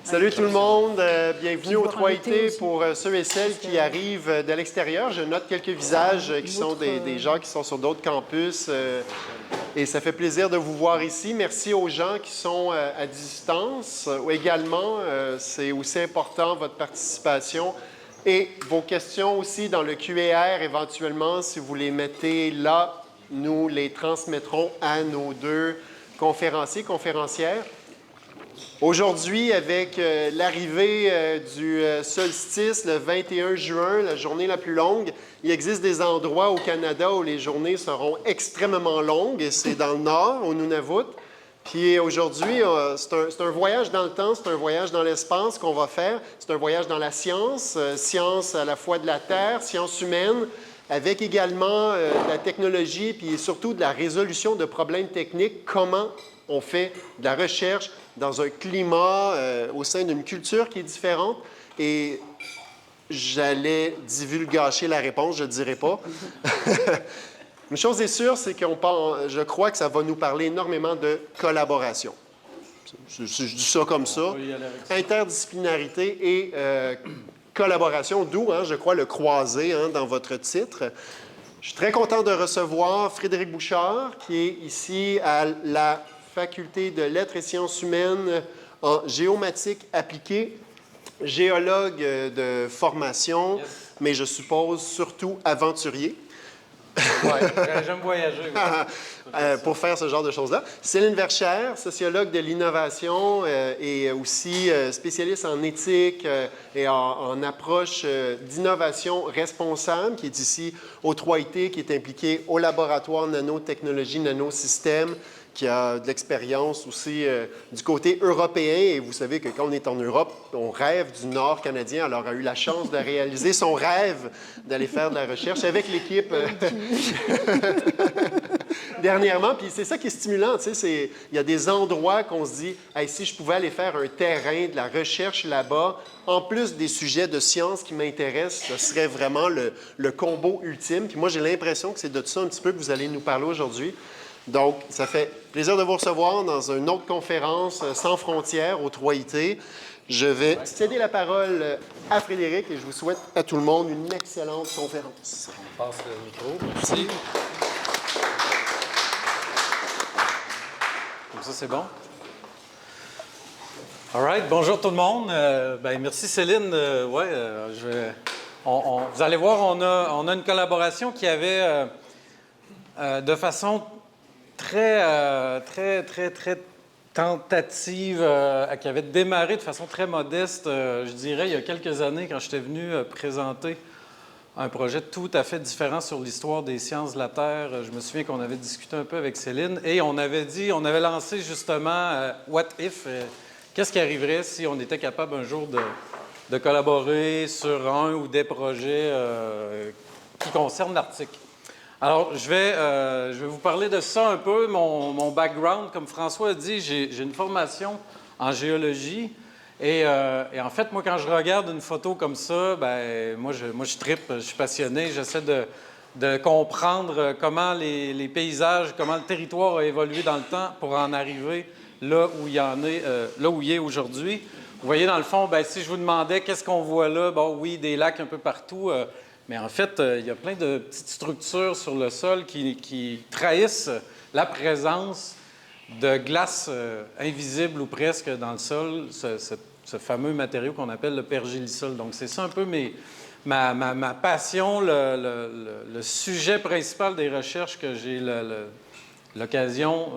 Salut tout le monde, bienvenue au 3IT pour ceux et celles qui arrivent de l'extérieur. Je note quelques visages qui sont des gens qui sont sur d'autres campus et ça fait plaisir de vous voir ici. Merci aux gens qui sont à distance. Également, c'est aussi important votre participation et vos questions aussi dans le QAR éventuellement. Si vous les mettez là, nous les transmettrons à nos deux conférenciers, conférencières. Aujourd'hui, avec l'arrivée du solstice, le 21 juin, la journée la plus longue, il existe des endroits au Canada où les journées seront extrêmement longues, et c'est dans le nord, au Nunavut. Puis aujourd'hui, c'est un voyage dans le temps, c'est un voyage dans l'espace qu'on va faire. C'est un voyage dans la science, science à la fois de la Terre, science humaine, avec également de la technologie, puis surtout de la résolution de problèmes techniques, comment on fait de la recherche dans un climat au sein d'une culture qui est différente. Et j'allais divulgacher la réponse, je ne dirai pas. Une chose est sûre, c'est que je crois que ça va nous parler énormément de collaboration. Je dis ça comme ça. Interdisciplinarité et collaboration, d'où, je crois, le croisé dans votre titre. Je suis très content de recevoir Frédéric Bouchard, qui est ici à la Faculté de lettres et sciences humaines en géomatique appliquée, géologue de formation, mais je suppose surtout aventurier. Oui, j'aime voyager. Pour faire ce genre de choses-là. Céline Verchères, sociologue de l'innovation et aussi spécialiste en éthique et en approche d'innovation responsable, qui est ici au 3IT, qui est impliqué au laboratoire nanotechnologie, nanosystèmes, qui a de l'expérience aussi du côté européen. Et vous savez que quand on est en Europe, on rêve du Nord canadien. Alors, elle a eu la chance de réaliser son rêve d'aller faire de la recherche avec l'équipe dernièrement. Puis c'est ça qui est stimulant. Tu sais, il y a des endroits qu'on se dit, hey, si je pouvais aller faire un terrain de la recherche là-bas, en plus des sujets de sciences qui m'intéressent, ce serait vraiment le combo ultime. Puis moi, j'ai l'impression que c'est de ça un petit peu que vous allez nous parler aujourd'hui. Donc, ça fait plaisir de vous recevoir dans une autre conférence sans frontières au 3IT. Je vais céder la parole à Frédéric et je vous souhaite à tout le monde une excellente conférence. On passe le micro. Merci. Comme ça, c'est bon. All right. Bonjour tout le monde. Merci Céline. Vous allez voir, on a une collaboration qui avait de façon très tentative, qui avait démarré de façon très modeste, je dirais, il y a quelques années, quand j'étais venu présenter un projet tout à fait différent sur l'histoire des sciences de la Terre. Je me souviens qu'on avait discuté un peu avec Céline et on avait lancé justement What if? Qu'est-ce qui arriverait si on était capable un jour de collaborer sur un ou des projets qui concernent l'Arctique? Alors, je vais vous parler de ça un peu, mon background. Comme François a dit, j'ai une formation en géologie. Et en fait, moi, quand je regarde une photo comme ça, moi, je trippe, je suis passionné. J'essaie de comprendre comment les paysages, comment le territoire a évolué dans le temps pour en arriver là où il est aujourd'hui. Vous voyez, dans le fond, si je vous demandais qu'est-ce qu'on voit là, oui, des lacs un peu partout. Mais en fait, il y a plein de petites structures sur le sol qui trahissent la présence de glace invisible ou presque dans le sol, ce fameux matériau qu'on appelle le pergélisol. Donc, c'est ça un peu ma passion, le sujet principal des recherches que j'ai l'occasion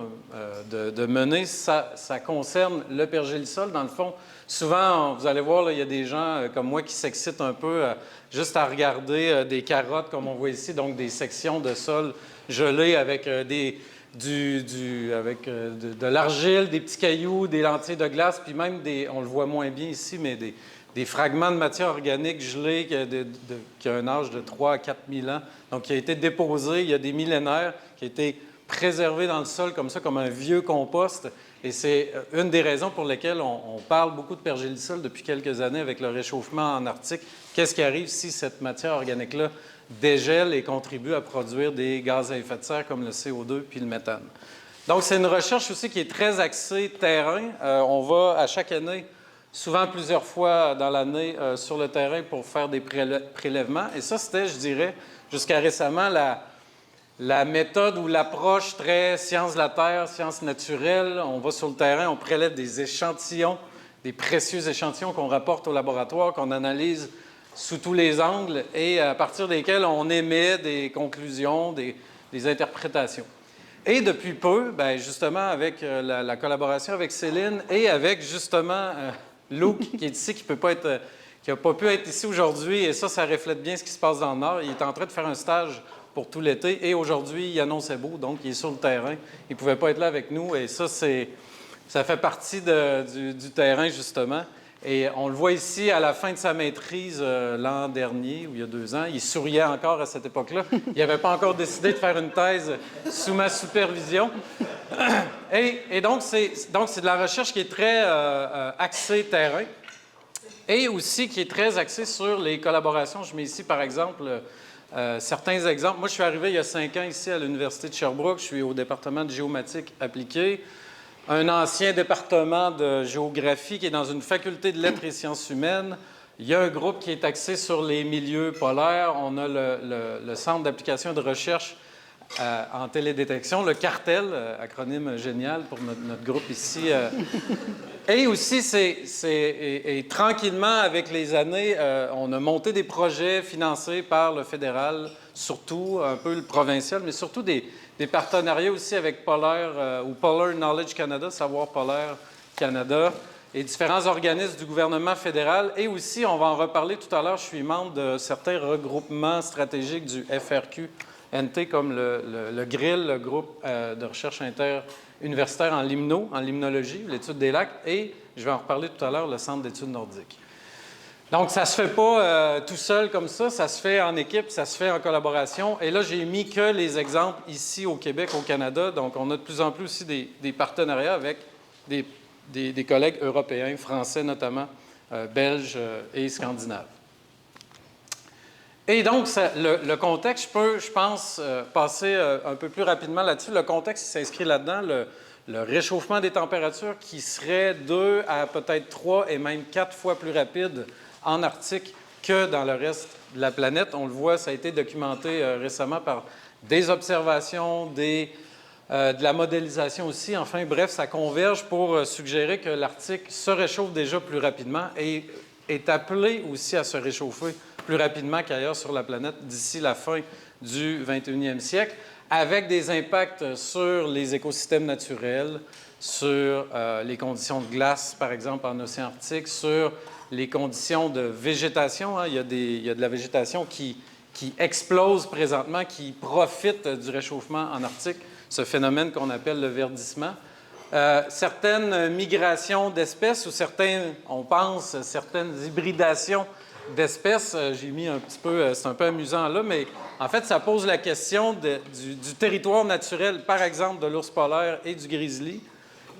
de mener. Ça concerne le pergélisol. Dans le fond, souvent, vous allez voir, là, il y a des gens comme moi qui s'excitent un peu juste à regarder des carottes, comme on voit ici, donc des sections de sol gelées avec de l'argile, des petits cailloux, des lentilles de glace, puis même on le voit moins bien ici, mais des fragments de matière organique gelée qui a un âge de 3 à 4 000 ans, donc qui a été déposé il y a des millénaires, qui a été préservé dans le sol comme ça, comme un vieux compost. Et c'est une des raisons pour lesquelles on parle beaucoup de pergélisol depuis quelques années avec le réchauffement en Arctique. Qu'est-ce qui arrive si cette matière organique-là dégèle et contribue à produire des gaz à effet de serre comme le CO2 puis le méthane? Donc, c'est une recherche aussi qui est très axée terrain. On va, à chaque année, souvent plusieurs fois dans l'année sur le terrain pour faire des prélèvements. Et ça, c'était, je dirais, jusqu'à récemment, la méthode ou l'approche très sciences de la Terre, sciences naturelles. On va sur le terrain, on prélève des échantillons, des précieux échantillons qu'on rapporte au laboratoire, qu'on analyse sous tous les angles et à partir desquels on émet des conclusions, des interprétations. Et depuis peu, bien, justement, avec la collaboration avec Céline et avec, justement, Luke, qui est ici, qui n'a pas pu être ici aujourd'hui, et ça reflète bien ce qui se passe dans le Nord. Il est en train de faire un stage pour tout l'été, et aujourd'hui, il annonçait beau, donc il est sur le terrain. Il ne pouvait pas être là avec nous, et ça fait partie du terrain, justement. Et on le voit ici, à la fin de sa maîtrise l'an dernier, ou il y a 2 ans, il souriait encore à cette époque-là. Il n'avait pas encore décidé de faire une thèse sous ma supervision. Et donc, c'est de la recherche qui est très axée terrain et aussi qui est très axée sur les collaborations. Je mets ici, par exemple, certains exemples. Moi, je suis arrivé il y a 5 ans ici à l'Université de Sherbrooke. Je suis au département de géomatique appliquée. Un ancien département de géographie qui est dans une faculté de lettres et sciences humaines. Il y a un groupe qui est axé sur les milieux polaires. On a le Centre d'application et de recherche en télédétection, le CARTEL, acronyme génial pour notre groupe ici. Et aussi, et tranquillement, avec les années, on a monté des projets financés par le fédéral, surtout un peu le provincial, mais surtout des partenariats aussi avec Polaire ou Polar Knowledge Canada, Savoir Polaire Canada, et différents organismes du gouvernement fédéral. Et aussi, on va en reparler tout à l'heure, je suis membre de certains regroupements stratégiques du FRQ-NT, comme le GRIL, le groupe de recherche interuniversitaire en limnologie, l'étude des lacs, et je vais en reparler tout à l'heure, le Centre d'études nordiques. Donc, ça ne se fait pas tout seul comme ça se fait en équipe, ça se fait en collaboration. Et là, j'ai mis que les exemples ici au Québec, au Canada. Donc, on a de plus en plus aussi des partenariats avec des collègues européens, français notamment, belges et scandinaves. Et donc, le contexte, je pense, passer un peu plus rapidement là-dessus. Le contexte s'inscrit là-dedans, le réchauffement des températures qui serait 2 à peut-être 3 et même 4 fois plus rapide en Arctique que dans le reste de la planète. On le voit, ça a été documenté récemment par des observations, de la modélisation aussi. Enfin, bref, ça converge pour suggérer que l'Arctique se réchauffe déjà plus rapidement et est appelé aussi à se réchauffer plus rapidement qu'ailleurs sur la planète d'ici la fin du 21e siècle, avec des impacts sur les écosystèmes naturels, sur les conditions de glace, par exemple, en océan Arctique, sur les conditions de végétation. Hein. Il y a de la végétation qui explose présentement, qui profite du réchauffement en Arctique, ce phénomène qu'on appelle le verdissement. Certaines migrations d'espèces ou on pense, certaines hybridations d'espèces, j'ai mis un petit peu, c'est un peu amusant là, mais en fait, ça pose la question du territoire naturel, par exemple de l'ours polaire et du grizzly,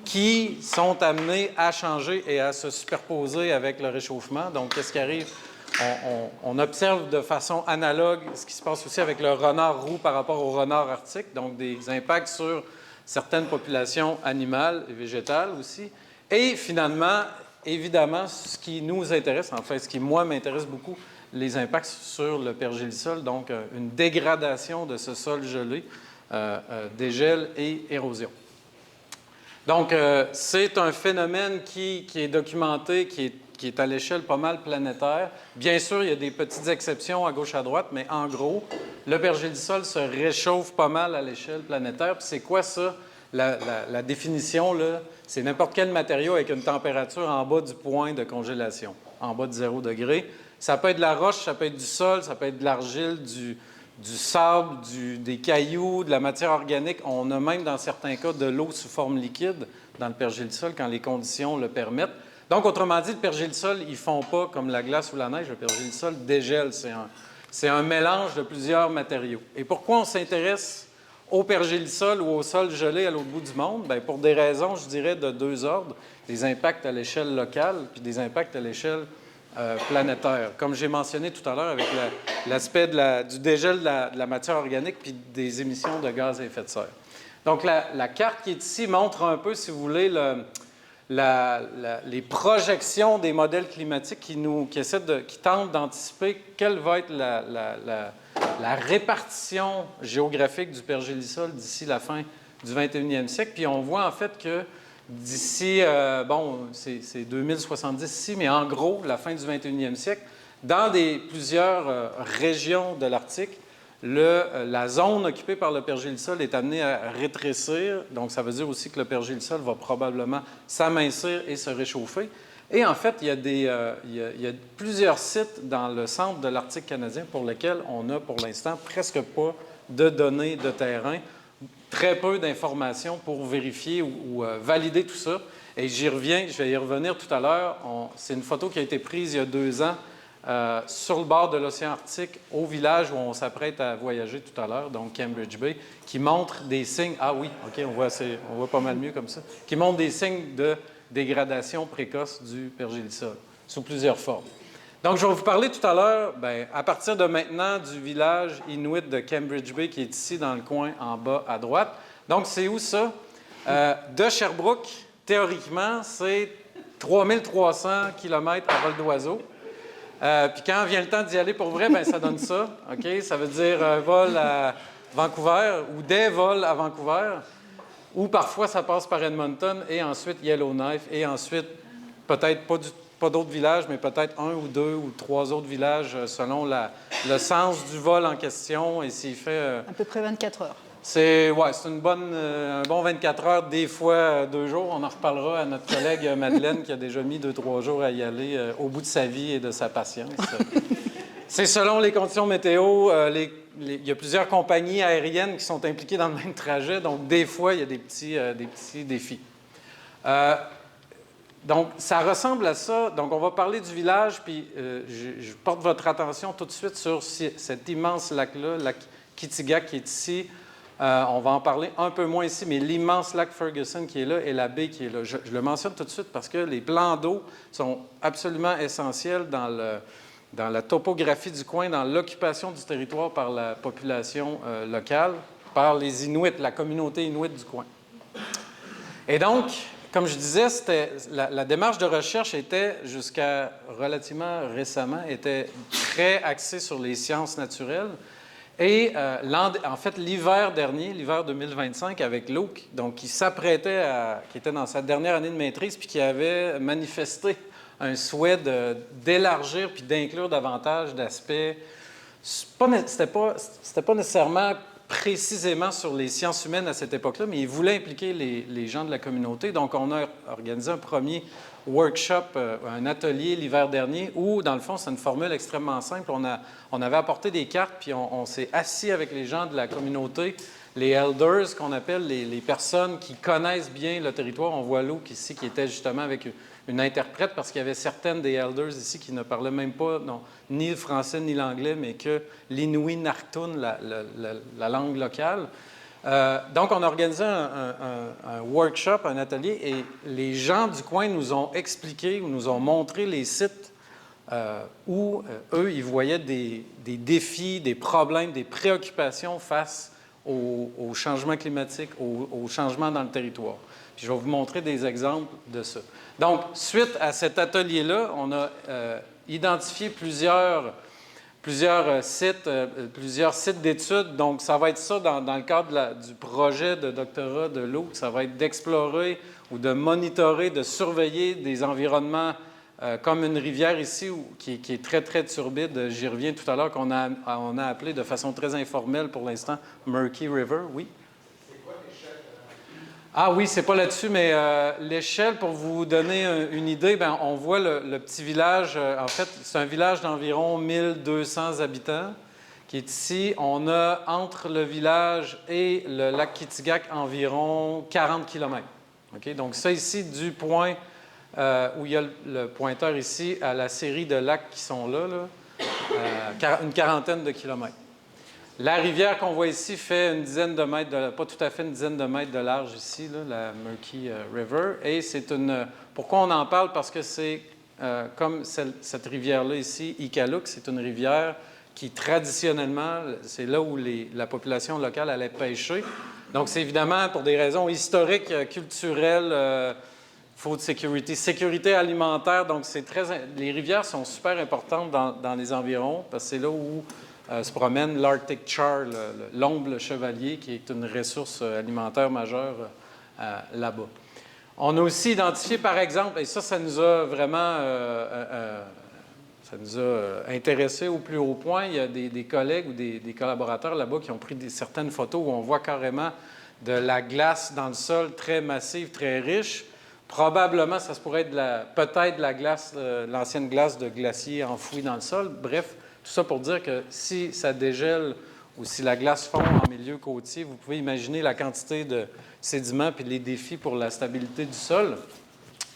qui sont amenés à changer et à se superposer avec le réchauffement. Donc, qu'est-ce qui arrive? On observe de façon analogue ce qui se passe aussi avec le renard roux par rapport au renard arctique, donc des impacts sur certaines populations animales et végétales aussi. Et finalement, évidemment, ce qui nous intéresse, enfin, ce qui, moi, m'intéresse beaucoup, les impacts sur le pergélisol, donc une dégradation de ce sol gelé, dégel et érosion. Donc, c'est un phénomène qui est documenté, qui est à l'échelle pas mal planétaire. Bien sûr, il y a des petites exceptions à gauche, à droite, mais en gros, le pergélisol se réchauffe pas mal à l'échelle planétaire. Puis c'est quoi ça? La définition, là, c'est n'importe quel matériau avec une température en bas du point de congélation, en bas de 0 degré. Ça peut être de la roche, ça peut être du sol, ça peut être de l'argile, du sable, des cailloux, de la matière organique. On a même, dans certains cas, de l'eau sous forme liquide dans le pergélisol quand les conditions le permettent. Donc, autrement dit, le pergélisol, ils ne font pas comme la glace ou la neige. Le pergélisol dégèle. C'est un mélange de plusieurs matériaux. Et pourquoi on s'intéresse au pergélisol ou au sol gelé à l'autre bout du monde? Bien, pour des raisons, je dirais, de 2 ordres. Des impacts à l'échelle locale puis des impacts à l'échelle planétaire. Comme j'ai mentionné tout à l'heure avec l'aspect du dégel de la matière organique puis des émissions de gaz à effet de serre. Donc, la carte qui est ici montre un peu, si vous voulez, les projections des modèles climatiques qui tentent d'anticiper quelle va être la répartition géographique du pergélisol d'ici la fin du 21e siècle. Puis on voit en fait que d'ici, c'est 2070 ici, mais en gros, la fin du 21e siècle, dans plusieurs régions de l'Arctique, la zone occupée par le pergélisol est amenée à rétrécir. Donc, ça veut dire aussi que le pergélisol va probablement s'amincir et se réchauffer. Et en fait, il y a plusieurs sites dans le centre de l'Arctique canadien pour lesquels on n'a pour l'instant presque pas de données de terrain, très peu d'informations pour vérifier ou valider tout ça. Et j'y reviens, je vais y revenir tout à l'heure. C'est une photo qui a été prise il y a 2 ans sur le bord de l'océan Arctique, au village où on s'apprête à voyager tout à l'heure, donc Cambridge Bay, qui montre des signes, ah oui, OK, on voit pas mal mieux comme ça, qui montre des signes de dégradation précoce du pergélisol, sous plusieurs formes. Donc, je vais vous parler tout à l'heure, à partir de maintenant, du village inuit de Cambridge Bay, qui est ici dans le coin en bas à droite. Donc, c'est où ça? De Sherbrooke, théoriquement, c'est 3300 km à vol d'oiseau. Puis quand vient le temps d'y aller pour vrai, ça donne ça. OK? Ça veut dire un vol à Vancouver ou des vols à Vancouver. Ou parfois, ça passe par Edmonton et ensuite Yellowknife et ensuite, peut-être pas d'autres villages, mais peut-être 1 ou 2 ou 3 autres villages selon le sens du vol en question et s'il fait... à peu près 24 heures. C'est un bon 24 heures, des fois 2 jours. On en reparlera à notre collègue Madeleine qui a déjà mis 2-3 jours à y aller au bout de sa vie et de sa patience. C'est selon les conditions météo. Il y a plusieurs compagnies aériennes qui sont impliquées dans le même trajet, donc des fois, il y a des petits défis. Donc, ça ressemble à ça. Donc, on va parler du village, puis je porte votre attention tout de suite sur cet immense lac-là, le lac Kitigat, qui est ici. On va en parler un peu moins ici, mais l'immense lac Ferguson qui est là et la baie qui est là. Je le mentionne tout de suite parce que les plans d'eau sont absolument essentiels dans la topographie du coin, dans l'occupation du territoire par la population locale, par les Inuits, la communauté inuite du coin. Et donc, comme je disais, la démarche de recherche était, jusqu'à relativement récemment, était très axée sur les sciences naturelles. Et en fait, l'hiver dernier, l'hiver 2025, avec Luke, donc qui s'apprêtait qui était dans sa dernière année de maîtrise, puis qui avait manifesté un souhait d'élargir puis d'inclure davantage d'aspects. C'était pas nécessairement précisément sur les sciences humaines à cette époque-là, mais il voulait impliquer les gens de la communauté. Donc, on a organisé un premier workshop, un atelier l'hiver dernier, où, dans le fond, c'est une formule extrêmement simple. On avait apporté des cartes, puis on s'est assis avec les gens de la communauté, les elders, qu'on appelle les personnes qui connaissent bien le territoire. On voit Luke ici, qui était justement avec une interprète, parce qu'il y avait certaines des elders ici qui ne parlaient même pas ni le français ni l'anglais, mais que l'inuit Narktun, la langue locale. Donc, on a organisé un workshop, un atelier, et les gens du coin nous ont expliqué, ou nous ont montré les sites où, eux, ils voyaient des défis, des problèmes, des préoccupations face au changement climatique, au changement dans le territoire. Puis, je vais vous montrer des exemples de ça. Donc, suite à cet atelier-là, on a identifié plusieurs sites d'études. Donc, ça va être ça dans le cadre du projet de doctorat de Luke. Ça va être d'explorer ou de monitorer, de surveiller des environnements comme une rivière ici qui est très, très turbide. J'y reviens tout à l'heure, qu'on a appelé de façon très informelle pour l'instant Murky River. Oui? C'est quoi l'échelle? Ah oui, c'est pas là-dessus, mais l'échelle, pour vous donner une idée, on voit le petit village. En fait, c'est un village d'environ 1200 habitants qui est ici. On a entre le village et le lac Kitigat environ 40 km. Okay? Donc ça ici, du point où il y a le pointeur ici à la série de lacs qui sont là, une quarantaine de kilomètres. La rivière qu'on voit ici fait une dizaine de mètres, pas tout à fait une dizaine de mètres de large ici, là, la Murky River. Et c'est pourquoi on en parle? Parce que c'est comme cette rivière-là ici, Iqaluit, c'est une rivière qui traditionnellement, c'est là où la population locale allait pêcher. Donc c'est évidemment pour des raisons historiques, culturelles, food security, sécurité alimentaire. Donc, les rivières sont super importantes dans les environs parce que c'est là où se promène l'Arctic char, l'omble chevalier, qui est une ressource alimentaire majeure là-bas. On a aussi identifié, par exemple, et ça nous a vraiment intéressés au plus haut point. Il y a des collègues ou des collaborateurs là-bas qui ont pris certaines photos où on voit carrément de la glace dans le sol très massive, très riche. Probablement, ça se pourrait être peut-être la glace, l'ancienne glace de glacier enfouie dans le sol. Bref, tout ça pour dire que si ça dégèle ou si la glace fond en milieu côtier, vous pouvez imaginer la quantité de sédiments et les défis pour la stabilité du sol.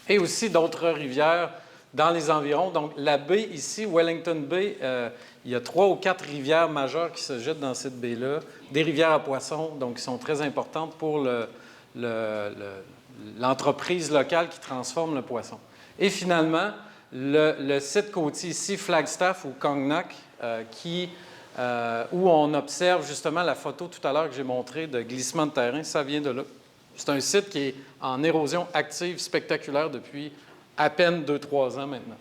Et aussi d'autres rivières dans les environs. Donc, la baie ici, Wellington Bay, il y a 3 ou 4 rivières majeures qui se jettent dans cette baie-là. Des rivières à poissons, donc qui sont très importantes pour l'entreprise locale qui transforme le poisson. Et finalement, le site côtier ici, Flagstaff ou Cognac, où on observe justement la photo tout à l'heure que j'ai montrée de glissement de terrain, ça vient de là. C'est un site qui est en érosion active spectaculaire depuis à peine 2-3 ans maintenant.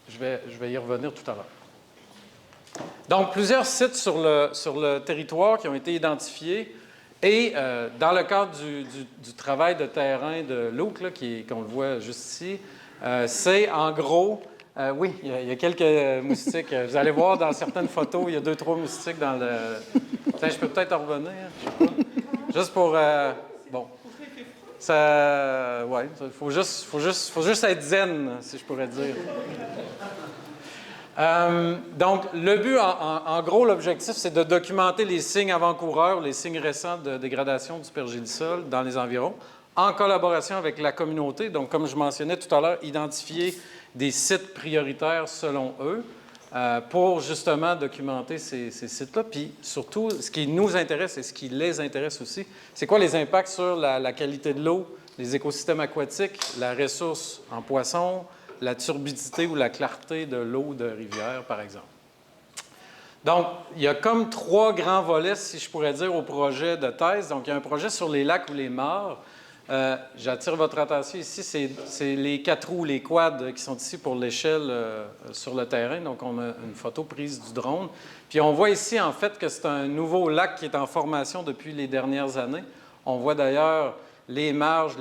Je vais y revenir tout à l'heure. Donc, plusieurs sites sur le territoire qui ont été identifiés. Et dans le cadre du travail de terrain de Luke, qu'on le voit juste ici, c'est en gros... oui, il y a quelques moustiques. Vous allez voir dans certaines photos, il y a 2-3 moustiques dans le... Tiens, je peux peut-être en revenir, je sais pas. Juste pour... bon. Ça... ouais, il faut juste être zen, si je pourrais dire. Donc, le but, en gros, l'objectif, c'est de documenter les signes avant-coureurs, les signes récents de dégradation du pergélisol dans les environs, en collaboration avec la communauté. Donc, comme je mentionnais tout à l'heure, identifier des sites prioritaires selon eux pour justement documenter ces sites-là. Puis, surtout, ce qui nous intéresse et ce qui les intéresse aussi, c'est quoi les impacts sur la qualité de l'eau, les écosystèmes aquatiques, la ressource en poissons, la turbidité ou la clarté de l'eau de rivière, par exemple. Donc, il y a comme 3 grands volets, si je pourrais dire, au projet de thèse. Donc, il y a un projet sur les lacs ou les mares. J'attire votre attention ici, c'est les 4 roues, les quads qui sont ici pour l'échelle sur le terrain. Donc, on a une photo prise du drone. Puis, on voit ici, en fait, que c'est un nouveau lac qui est en formation depuis les dernières années. On voit d'ailleurs les marges,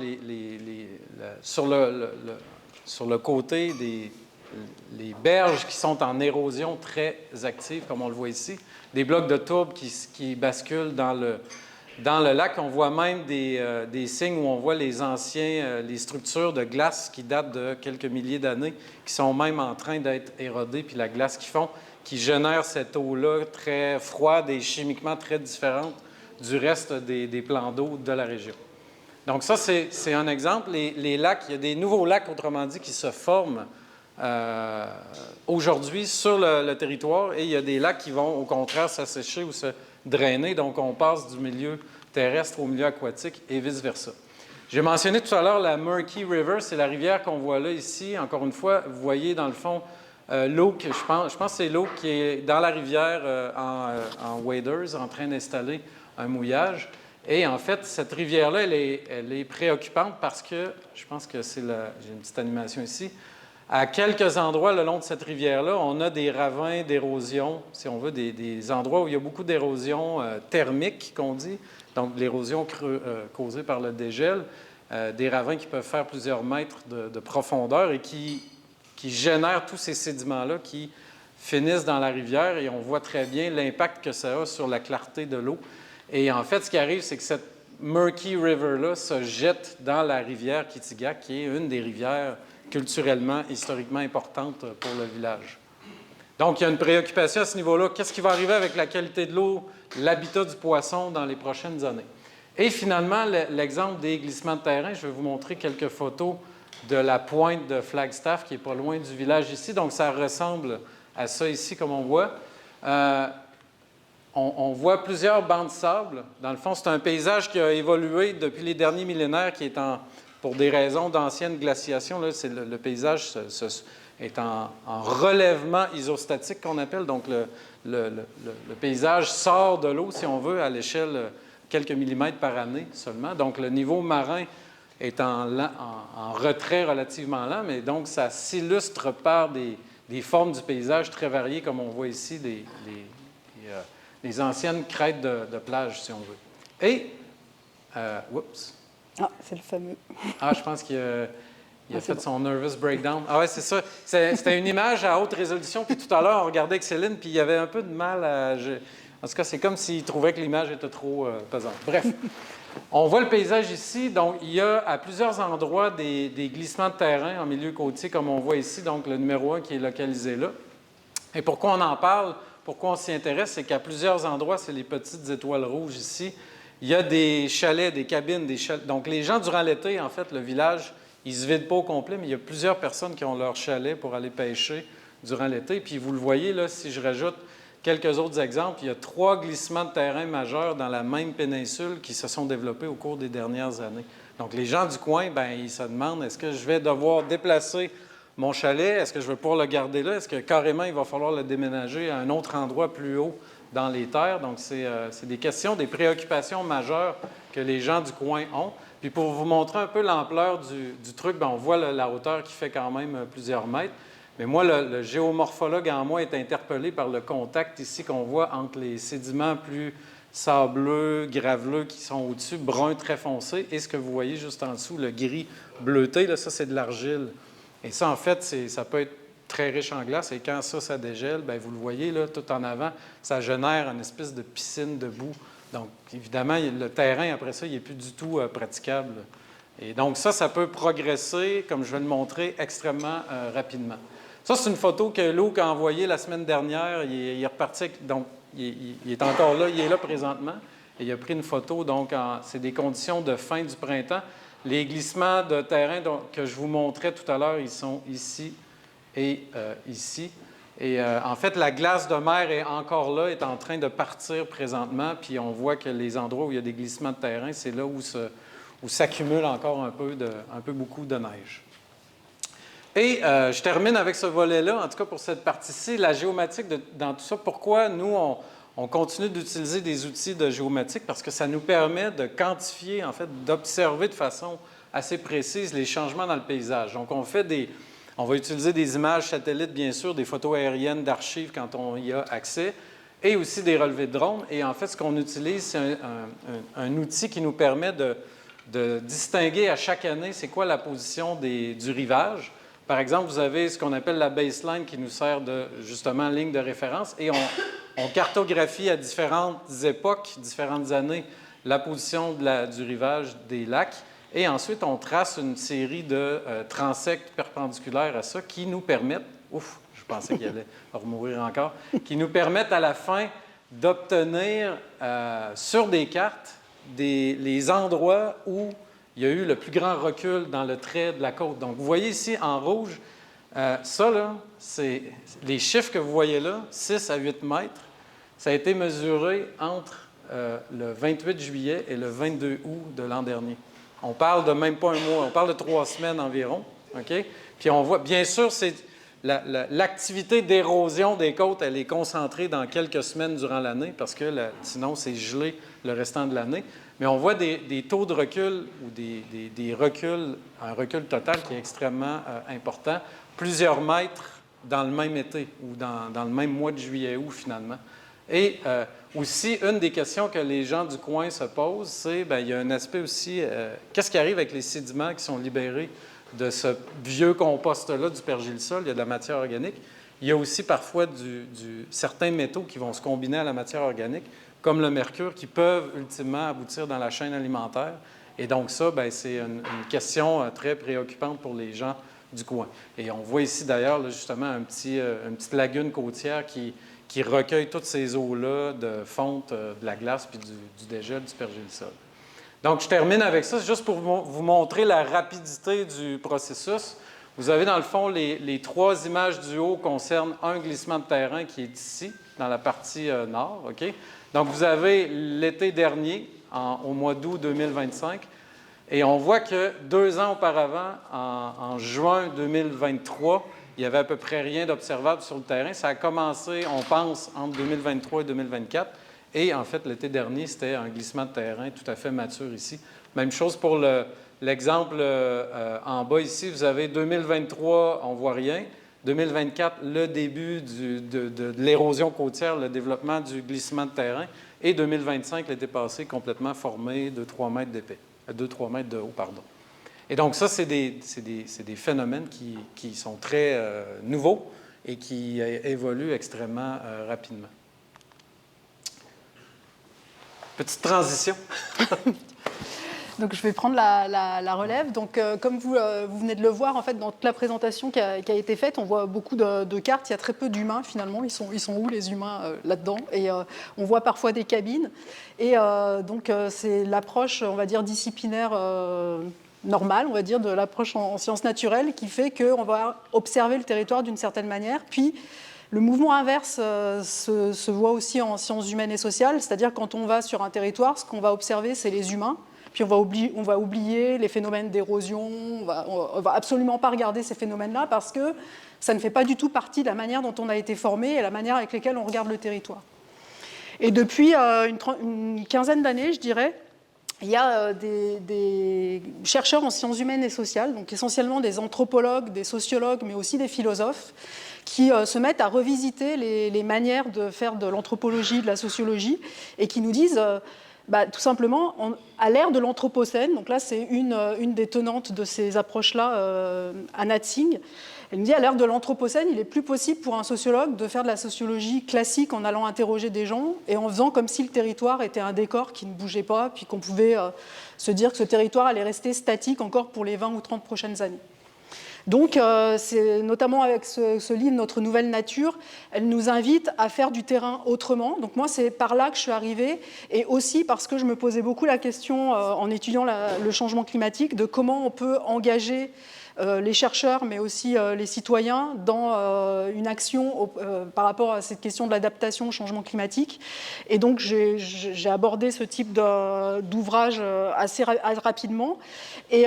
sur le côté, les berges qui sont en érosion très active, comme on le voit ici. Des blocs de tourbe qui basculent dans le lac. On voit même des signes où on voit les structures de glace qui datent de quelques milliers d'années, qui sont même en train d'être érodées, puis la glace qui génère cette eau-là très froide et chimiquement très différente du reste des plans d'eau de la région. Donc ça, c'est un exemple. Les lacs, il y a des nouveaux lacs, autrement dit, qui se forment aujourd'hui sur le territoire, et il y a des lacs qui vont, au contraire, s'assécher ou se drainer. Donc, on passe du milieu terrestre au milieu aquatique et vice-versa. J'ai mentionné tout à l'heure la Murky River, c'est la rivière qu'on voit là, ici. Encore une fois, vous voyez dans le fond l'eau, je pense que c'est l'eau qui est dans la rivière en waders, en train d'installer un mouillage. Et en fait, cette rivière-là, elle est préoccupante parce que, je pense que j'ai une petite animation ici, à quelques endroits le long de cette rivière-là, on a des ravins d'érosion, si on veut, des endroits où il y a beaucoup d'érosion thermique, qu'on dit, donc l'érosion causée par le dégel, des ravins qui peuvent faire plusieurs mètres de profondeur et qui génèrent tous ces sédiments-là qui finissent dans la rivière, et on voit très bien l'impact que ça a sur la clarté de l'eau. Et en fait, ce qui arrive, c'est que cette Murky River-là se jette dans la rivière Kitigat, qui est une des rivières culturellement, historiquement importantes pour le village. Donc, il y a une préoccupation à ce niveau-là. Qu'est-ce qui va arriver avec la qualité de l'eau, l'habitat du poisson dans les prochaines années? Et finalement, l'exemple des glissements de terrain, je vais vous montrer quelques photos de la pointe de Flagstaff, qui n'est pas loin du village ici. Donc, ça ressemble à ça ici, comme on voit. On voit plusieurs bancs de sable. Dans le fond, c'est un paysage qui a évolué depuis les derniers millénaires, qui est pour des raisons d'ancienne glaciation. Là, le paysage est en relèvement isostatique, qu'on appelle. Donc, le paysage sort de l'eau, si on veut, à l'échelle quelques millimètres par année seulement. Donc, le niveau marin est en retrait relativement lent, mais donc ça s'illustre par des formes du paysage très variées, comme on voit ici, les anciennes crêtes de plage, si on veut. Et, oups. Ah, c'est le fameux. Ah, je pense qu'il a fait son nervous breakdown. Ah ouais, c'est ça. C'était une image à haute résolution, puis tout à l'heure, on regardait avec Céline, puis il y avait un peu de mal à... En tout cas, c'est comme s'il trouvait que l'image était trop pesante. Bref, on voit le paysage ici. Donc, il y a à plusieurs endroits des glissements de terrain en milieu côtier, comme on voit ici. Donc, le numéro 1 qui est localisé là. Et pourquoi on en parle? Pourquoi on s'y intéresse? C'est qu'à plusieurs endroits, c'est les petites étoiles rouges ici. Il y a des chalets, des cabines, des chalets. Donc, les gens, durant l'été, en fait, le village, ils ne se vident pas au complet, mais il y a plusieurs personnes qui ont leur chalet pour aller pêcher durant l'été. Puis, vous le voyez, là, si je rajoute quelques autres exemples, il y a 3 glissements de terrain majeurs dans la même péninsule qui se sont développés au cours des dernières années. Donc, les gens du coin, bien, ils se demandent, est-ce que je vais devoir déplacer mon chalet? Est-ce que je vais pouvoir le garder là? Est-ce que carrément, il va falloir le déménager à un autre endroit plus haut dans les terres? Donc, c'est des questions, des préoccupations majeures que les gens du coin ont. Puis, pour vous montrer un peu l'ampleur du truc, bien, on voit la hauteur qui fait quand même plusieurs mètres. Mais moi, le géomorphologue en moi est interpellé par le contact ici qu'on voit entre les sédiments plus sableux, graveleux qui sont au-dessus, brun très foncé, et ce que vous voyez juste en dessous, le gris bleuté, là, ça, c'est de l'argile. Et ça, en fait, ça peut être très riche en glace, et quand ça dégèle, bien, vous le voyez, là, tout en avant, ça génère une espèce de piscine de boue. Donc, évidemment, le terrain, après ça, il n'est plus du tout praticable. Et donc, ça peut progresser, comme je vais le montrer, extrêmement rapidement. Ça, c'est une photo que Luke a envoyée la semaine dernière. Il est reparti, donc il est encore là, il est là présentement. Et il a pris une photo, donc c'est des conditions de fin du printemps. Les glissements de terrain que je vous montrais tout à l'heure, ils sont ici et ici. Et en fait, la glace de mer est encore là, est en train de partir présentement. Puis on voit que les endroits où il y a des glissements de terrain, c'est là où s'accumule encore un peu beaucoup de neige. Et je termine avec ce volet-là, en tout cas pour cette partie-ci, la géomatique dans tout ça. Pourquoi nous, on continue d'utiliser des outils de géomatique? Parce que ça nous permet de quantifier, en fait, d'observer de façon assez précise les changements dans le paysage. Donc, on va utiliser des images satellites, bien sûr, des photos aériennes d'archives quand on y a accès, et aussi des relevés de drones. Et en fait, ce qu'on utilise, c'est un outil qui nous permet de distinguer à chaque année c'est quoi la position du rivage. Par exemple, vous avez ce qu'on appelle la baseline qui nous sert de, justement, ligne de référence, et on cartographie à différentes époques, différentes années, la position du rivage des lacs, et ensuite, on trace une série de transects perpendiculaires à ça qui nous permettent, ouf, je pensais qu'il allait remourir encore, qui nous permettent à la fin d'obtenir sur des cartes les endroits où il y a eu le plus grand recul dans le trait de la côte. Donc, vous voyez ici en rouge, ça, là, c'est les chiffres que vous voyez là, 6 à 8 mètres. Ça a été mesuré entre le 28 juillet et le 22 août de l'an dernier. On parle de même pas un mois, on parle de 3 semaines environ. OK? Puis on voit, bien sûr, l'activité d'érosion des côtes, elle est concentrée dans quelques semaines durant l'année parce que sinon, c'est gelé le restant de l'année. Mais on voit des taux de recul ou des reculs, un recul total qui est extrêmement important, plusieurs mètres dans le même été ou dans le même mois de juillet-août, finalement. Et aussi, une des questions que les gens du coin se posent, c'est, bien, il y a un aspect aussi, qu'est-ce qui arrive avec les sédiments qui sont libérés de ce vieux compost-là du pergélisol? Il y a de la matière organique. Il y a aussi parfois certains métaux qui vont se combiner à la matière organique, comme le mercure, qui peuvent ultimement aboutir dans la chaîne alimentaire. Et donc ça, bien, c'est une question très préoccupante pour les gens du coin. Et on voit ici d'ailleurs, là, justement, une petite lagune côtière qui recueille toutes ces eaux-là de fonte de la glace puis du dégel du pergélisol. Donc, je termine avec ça, juste pour vous montrer la rapidité du processus. Vous avez, dans le fond, les 3 images du haut concernent un glissement de terrain qui est ici, dans la partie nord. OK? Donc, vous avez l'été dernier, au mois d'août 2025, et on voit que 2 ans auparavant, en juin 2023, il n'y avait à peu près rien d'observable sur le terrain. Ça a commencé, on pense, entre 2023 et 2024. Et en fait, l'été dernier, c'était un glissement de terrain tout à fait mature ici. Même chose pour l'exemple en bas ici, vous avez 2023, on ne voit rien. 2024, le début de l'érosion côtière, le développement du glissement de terrain. Et 2025, l'été passé, complètement formé de 3 mètres d'épais, 2-3 mètres de haut, pardon. Et donc ça, c'est des phénomènes qui sont très nouveaux et qui évoluent extrêmement rapidement. Petite transition. Donc, je vais prendre la relève. Donc, comme vous venez de le voir, en fait, dans toute la présentation qui a été faite, on voit beaucoup de cartes. Il y a très peu d'humains, finalement. Ils sont où, les humains, là-dedans? Et on voit parfois des cabines. Et donc, c'est l'approche, on va dire, disciplinaire normale, on va dire, de l'approche en sciences naturelles qui fait qu'on va observer le territoire d'une certaine manière. Puis, le mouvement inverse se voit aussi en sciences humaines et sociales. C'est-à-dire, quand on va sur un territoire, ce qu'on va observer, c'est les humains. Puis on va oublier les phénomènes d'érosion, on va absolument pas regarder ces phénomènes-là parce que ça ne fait pas du tout partie de la manière dont on a été formé et la manière avec laquelle on regarde le territoire. Et depuis une quinzaine d'années, je dirais, il y a des chercheurs en sciences humaines et sociales, donc essentiellement des anthropologues, des sociologues, mais aussi des philosophes, qui se mettent à revisiter les manières de faire de l'anthropologie, de la sociologie, et qui nous disent... tout simplement, à l'ère de l'Anthropocène, donc là c'est une des tenantes de ces approches-là, Anna Tsing, elle nous dit à l'ère de l'Anthropocène, il est plus possible pour un sociologue de faire de la sociologie classique en allant interroger des gens et en faisant comme si le territoire était un décor qui ne bougeait pas, puis qu'on pouvait se dire que ce territoire allait rester statique encore pour les 20 ou 30 prochaines années. Donc, c'est notamment avec ce livre, Notre nouvelle nature, elle nous invite à faire du terrain autrement. Donc moi, c'est par là que je suis arrivée, et aussi parce que je me posais beaucoup la question, en étudiant le changement climatique, de comment on peut engager les chercheurs, mais aussi les citoyens, dans une action par rapport à cette question de l'adaptation au changement climatique. Et donc, j'ai abordé ce type d'ouvrage assez rapidement. Et...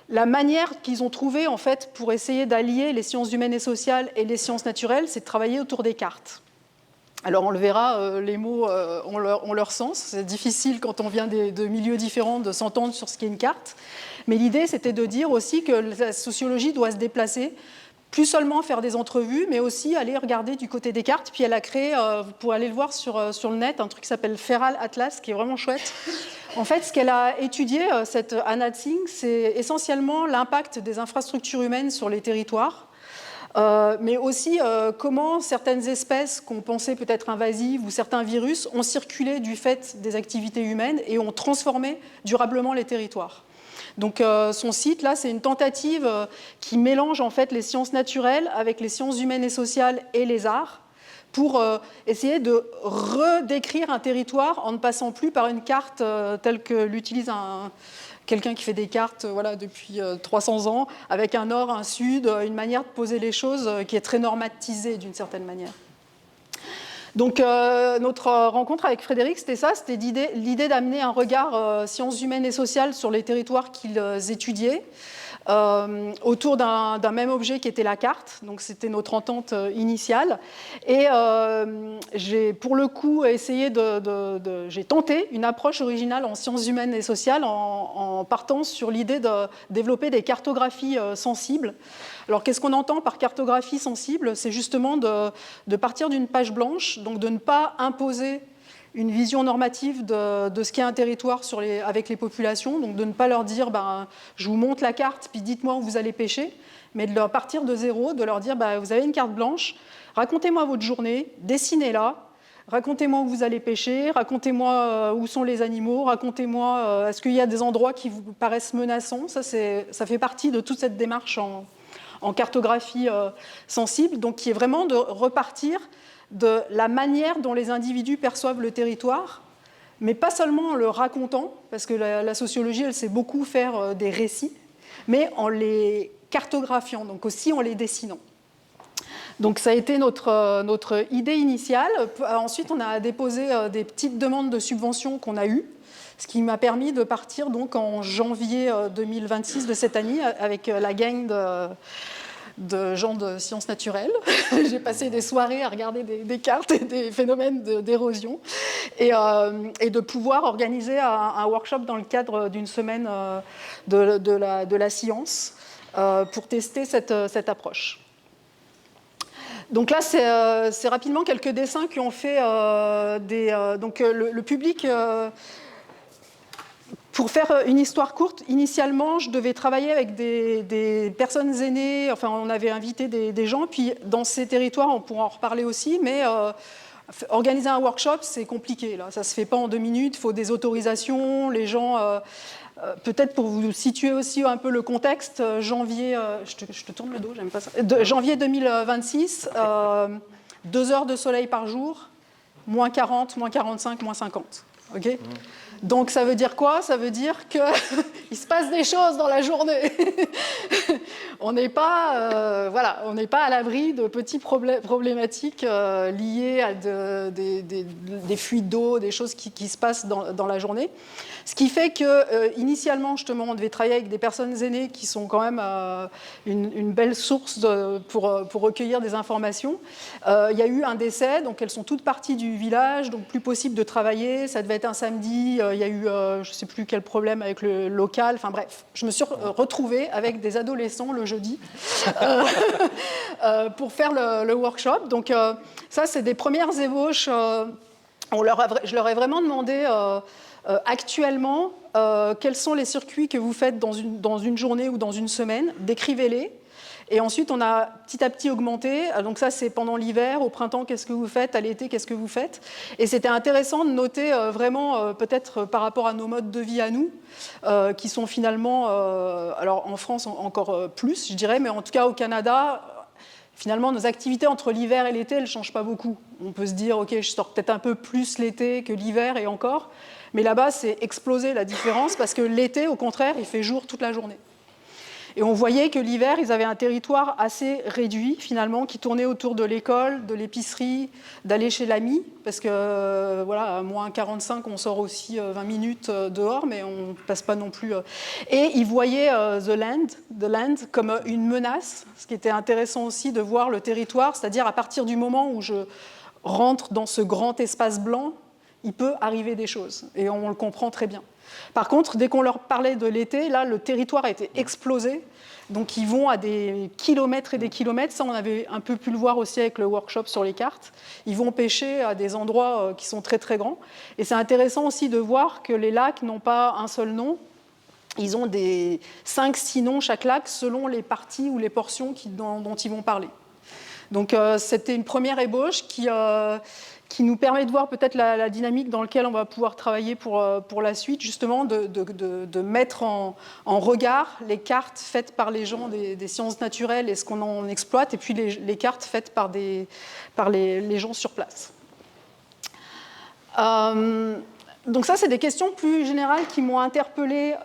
la manière qu'ils ont trouvée, en fait, pour essayer d'allier les sciences humaines et sociales et les sciences naturelles, c'est de travailler autour des cartes. Alors, on le verra, les mots ont leur sens. C'est difficile, quand on vient de milieux différents, de s'entendre sur ce qu'est une carte. Mais l'idée, c'était de dire aussi que la sociologie doit se déplacer, plus seulement faire des entrevues, mais aussi aller regarder du côté des cartes. Puis elle a créé, vous pourrez aller le voir sur le net, un truc qui s'appelle Feral Atlas, qui est vraiment chouette. En fait, ce qu'elle a étudié, cette Anna Tsing, c'est essentiellement l'impact des infrastructures humaines sur les territoires, mais aussi comment certaines espèces qu'on pensait peut-être invasives ou certains virus ont circulé du fait des activités humaines et ont transformé durablement les territoires. Donc son site, là, c'est une tentative qui mélange en fait les sciences naturelles avec les sciences humaines et sociales et les arts pour essayer de redécrire un territoire en ne passant plus par une carte telle que l'utilise quelqu'un qui fait des cartes depuis 300 ans, avec un nord, un sud, une manière de poser les choses qui est très normatisée d'une certaine manière. Donc notre rencontre avec Frédéric, c'était ça, c'était l'idée d'amener un regard sciences humaines et sociales sur les territoires qu'ils étudiaient, autour d'un même objet qui était la carte. Donc c'était notre entente initiale. Et j'ai pour le coup essayé j'ai tenté une approche originale en sciences humaines et sociales en partant sur l'idée de développer des cartographies sensibles. Alors, qu'est-ce qu'on entend par cartographie sensible? C'est justement de partir d'une page blanche, donc de ne pas imposer une vision normative de ce qu'est un territoire avec les populations, donc de ne pas leur dire je vous montre la carte, puis dites-moi où vous allez pêcher, mais de leur partir de zéro, de leur dire vous avez une carte blanche, racontez-moi votre journée, dessinez-la, racontez-moi où vous allez pêcher, racontez-moi où sont les animaux, racontez-moi est-ce qu'il y a des endroits qui vous paraissent menaçants. Ça fait partie de toute cette démarche en cartographie sensible, donc qui est vraiment de repartir de la manière dont les individus perçoivent le territoire, mais pas seulement en le racontant, parce que la sociologie, elle sait beaucoup faire des récits, mais en les cartographiant, donc aussi en les dessinant. Donc ça a été notre idée initiale. Ensuite, on a déposé des petites demandes de subventions qu'on a eues, ce qui m'a permis de partir donc en janvier 2026 de cette année avec la gang de gens de sciences naturelles. J'ai passé des soirées à regarder des cartes et des phénomènes d'érosion et de pouvoir organiser un workshop dans le cadre d'une semaine de la science pour tester cette approche. Donc là, c'est rapidement quelques dessins qui ont fait donc le public. Pour faire une histoire courte, initialement, je devais travailler avec des personnes aînées. Enfin, on avait invité des gens. Puis, dans ces territoires, on pourra en reparler aussi. Mais organiser un workshop, c'est compliqué. Là. Ça ne se fait pas en 2 minutes. Il faut des autorisations. Les gens... peut-être pour vous situer aussi un peu le contexte, janvier... je te tourne le dos, j'aime pas ça. Janvier 2026, 2 heures de soleil par jour, moins 40, moins 45, moins 50. OK ? Donc ça veut dire quoi ? Ça veut dire qu'il se passe des choses dans la journée. On n'est pas, on n'est pas à l'abri de petites problématiques liées à des fuites d'eau, des choses qui se passent dans la journée. Ce qui fait que initialement, justement, on devait travailler avec des personnes aînées qui sont quand même une belle source pour recueillir des informations. Il y a eu un décès, donc elles sont toutes parties du village, donc plus possible de travailler. Ça devait être un samedi. Il y a eu, je ne sais plus quel problème avec le local. Enfin bref, je me suis retrouvée avec des adolescents le jeudi pour faire le workshop. Donc ça, c'est des premières ébauches. Je leur ai vraiment demandé actuellement quels sont les circuits que vous faites dans une journée ou dans une semaine. Décrivez-les. Et ensuite, on a petit à petit augmenté. Donc ça, c'est pendant l'hiver. Au printemps, qu'est-ce que vous faites ? À l'été, qu'est-ce que vous faites ? Et c'était intéressant de noter vraiment, peut-être par rapport à nos modes de vie à nous, qui sont finalement, alors en France encore plus, je dirais, mais en tout cas au Canada, finalement, nos activités entre l'hiver et l'été, elles ne changent pas beaucoup. On peut se dire, OK, je sors peut-être un peu plus l'été que l'hiver et encore. Mais là-bas, c'est explosé la différence parce que l'été, au contraire, il fait jour toute la journée. Et on voyait que l'hiver, ils avaient un territoire assez réduit, finalement, qui tournait autour de l'école, de l'épicerie, d'aller chez l'ami, parce que, voilà, à moins 45, on sort aussi 20 minutes dehors, mais on ne passe pas non plus... Et ils voyaient the land comme une menace, ce qui était intéressant aussi de voir le territoire, c'est-à-dire à partir du moment où je rentre dans ce grand espace blanc, il peut arriver des choses, et on le comprend très bien. Par contre, dès qu'on leur parlait de l'été, là, le territoire a été explosé. Donc, ils vont à des kilomètres et des kilomètres. Ça, on avait un peu pu le voir aussi avec le workshop sur les cartes. Ils vont pêcher à des endroits qui sont très, très grands. Et c'est intéressant aussi de voir que les lacs n'ont pas un seul nom. Ils ont 5-6 noms chaque lac selon les parties ou les portions dont ils vont parler. Donc, c'était une première ébauche qui nous permet de voir peut-être la dynamique dans laquelle on va pouvoir travailler pour la suite, justement de mettre en regard les cartes faites par les gens des sciences naturelles et ce qu'on en exploite, et puis les cartes faites par les gens sur place. Donc ça, c'est des questions plus générales qui m'ont interpellée